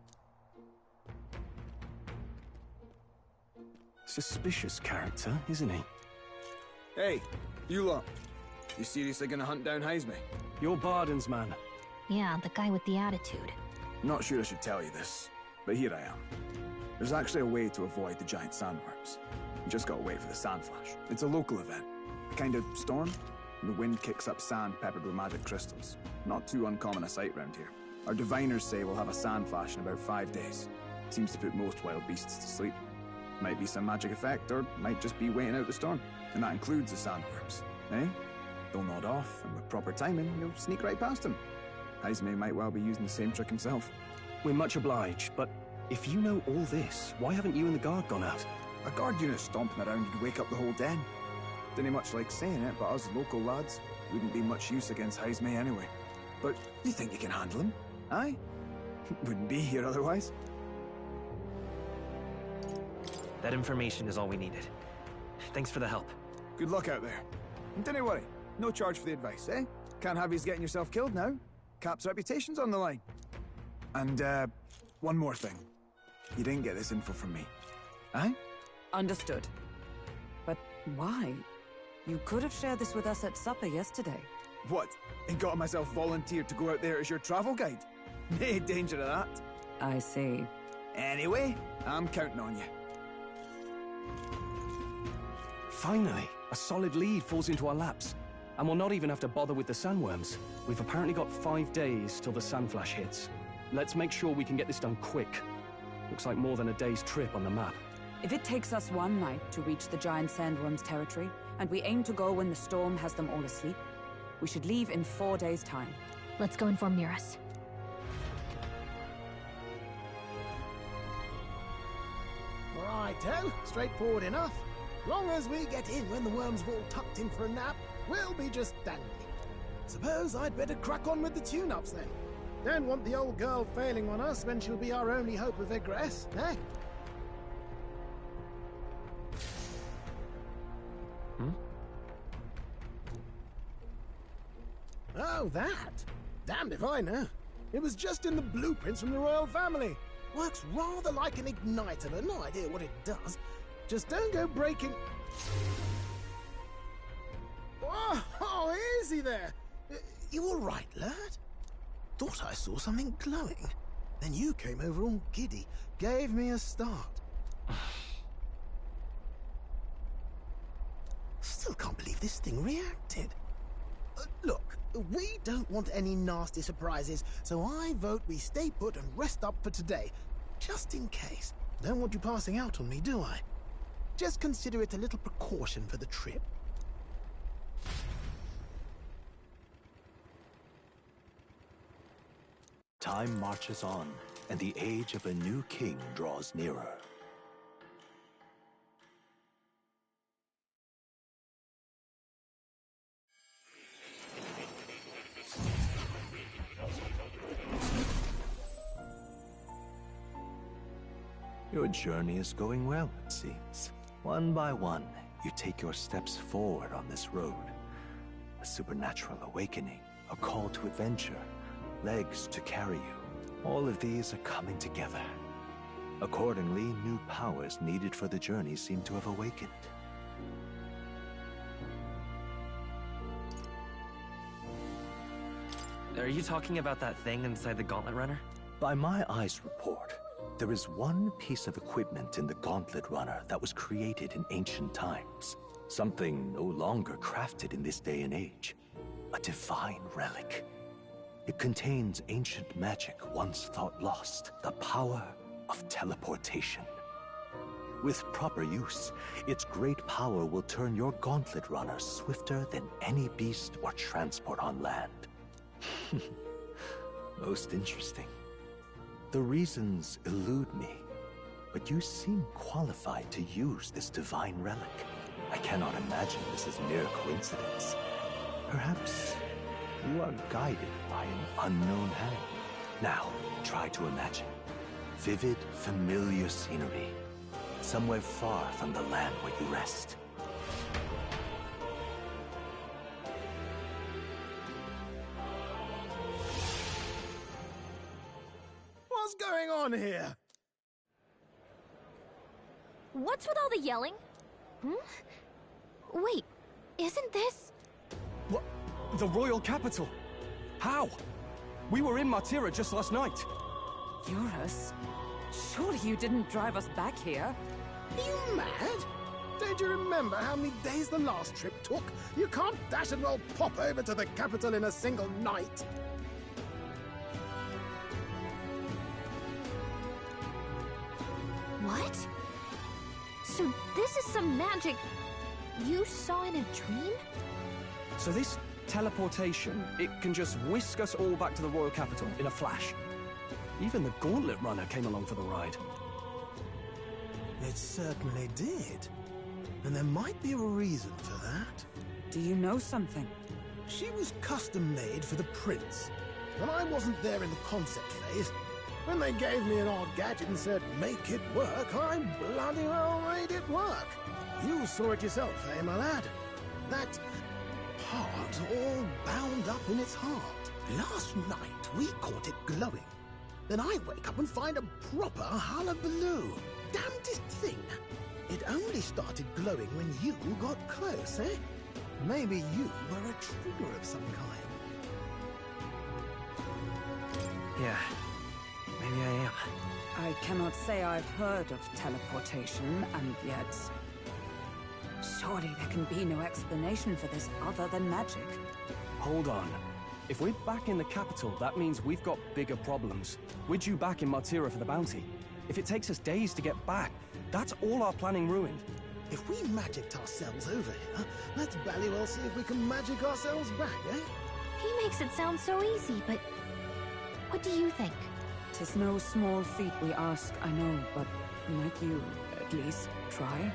Suspicious character, isn't he? Hey, you lot. You seriously gonna hunt down Heisme? You're Barden's man. Yeah, the guy with the attitude. Not sure I should tell you this, but here I am. There's actually a way to avoid the giant sandworms. You just gotta wait for the sand flash. It's a local event. A kind of storm. The wind kicks up sand peppered with magic crystals. Not too uncommon a sight round here. Our diviners say we'll have a sand flash in about 5 days. Seems to put most wild beasts to sleep. Might be some magic effect, or might just be waiting out the storm. And that includes the sandworms, eh? They'll nod off, and with proper timing, you'll sneak right past them. Heisme might well be using the same trick himself. We're much obliged, but if you know all this, why haven't you and the guard gone out? A guard unit stomping around would wake up the whole den. Didn't much like saying it, but us local lads wouldn't be much use against Heisme anyway. But you think you can handle him? Aye? Wouldn't be here otherwise. That information is all we needed. Thanks for the help. Good luck out there. And don't worry, no charge for the advice, eh? Can't have you getting yourself killed now. Cap's reputation's on the line. And, one more thing. You didn't get this info from me. Aye? Understood. But why? You could have shared this with us at supper yesterday. What? And got myself volunteered to go out there as your travel guide? No danger of that. I see. Anyway, I'm counting on you. Finally, a solid lead falls into our laps. And we'll not even have to bother with the sandworms. We've apparently got 5 days till the sand flash hits. Let's make sure we can get this done quick. Looks like more than a day's trip on the map. If it takes us one night to reach the giant sandworm's territory, and we aim to go when the storm has them all asleep, we should leave in 4 days' time. Let's go inform Nearest. Righto, straightforward enough. Long as we get in when the worms have all tucked in for a nap, we'll be just dandy. Suppose I'd better crack on with the tune-ups then. Don't want the old girl failing on us when she'll be our only hope of egress, eh? Oh, that? Damned if I know. It was just in the blueprints from the royal family. Works rather like an igniter, but no idea what it does. Just don't go breaking... Oh, easy there. You all right, lad? Thought I saw something glowing. Then you came over all giddy, gave me a start. Still can't believe this thing reacted. Look, we don't want any nasty surprises, so I vote we stay put and rest up for today. Just in case. Don't want you passing out on me, do I? Just consider it a little precaution for the trip. Time marches on, and the age of a new king draws nearer. Your journey is going well, it seems. One by one, you take your steps forward on this road. A supernatural awakening, a call to adventure, legs to carry you. All of these are coming together. Accordingly, new powers needed for the journey seem to have awakened. Are you talking about that thing inside the Gauntlet Runner? By my eyes report, there is one piece of equipment in the Gauntlet Runner that was created in ancient times. Something no longer crafted in this day and age. A divine relic. It contains ancient magic once thought lost. The power of teleportation. With proper use, its great power will turn your Gauntlet Runner swifter than any beast or transport on land. Most interesting. The reasons elude me, but you seem qualified to use this divine relic. I cannot imagine this is mere coincidence. Perhaps you are guided by an unknown hand. Now, try to imagine. Vivid, familiar scenery. Somewhere far from the land where you rest. What's going on here? What's with all the yelling? Wait, isn't this... What? The royal capital? How? We were in Martira just last night. Eurus? Surely you didn't drive us back here? Are you mad? Don't you remember how many days the last trip took? You can't dash and roll pop over to the capital in a single night. What? So this is some magic you saw in a dream? So this teleportation, it can just whisk us all back to the royal capital in a flash. Even the Gauntlet Runner came along for the ride. It certainly did. And there might be a reason for that. Do you know something? She was custom-made for the prince. And I wasn't there in the concept phase. When they gave me an odd gadget and said, make it work, I bloody well made it work. You saw it yourself, eh, my lad? That part all bound up in its heart. Last night, we caught it glowing. Then I wake up and find a proper hullabaloo. Damnedest thing. It only started glowing when you got close, eh? Maybe you were a trigger of some kind. Yeah, maybe I am. I cannot say I've heard of teleportation, and yet... surely there can be no explanation for this other than magic. Hold on. If we're back in the capital, that means we've got bigger problems. We're due back in Martira for the bounty. If it takes us days to get back, that's all our planning ruined. If we magicked ourselves over here, let's bally well see if we can magic ourselves back, eh? He makes it sound so easy, but what do you think? 'Tis no small feat we ask, I know, but might you at least try?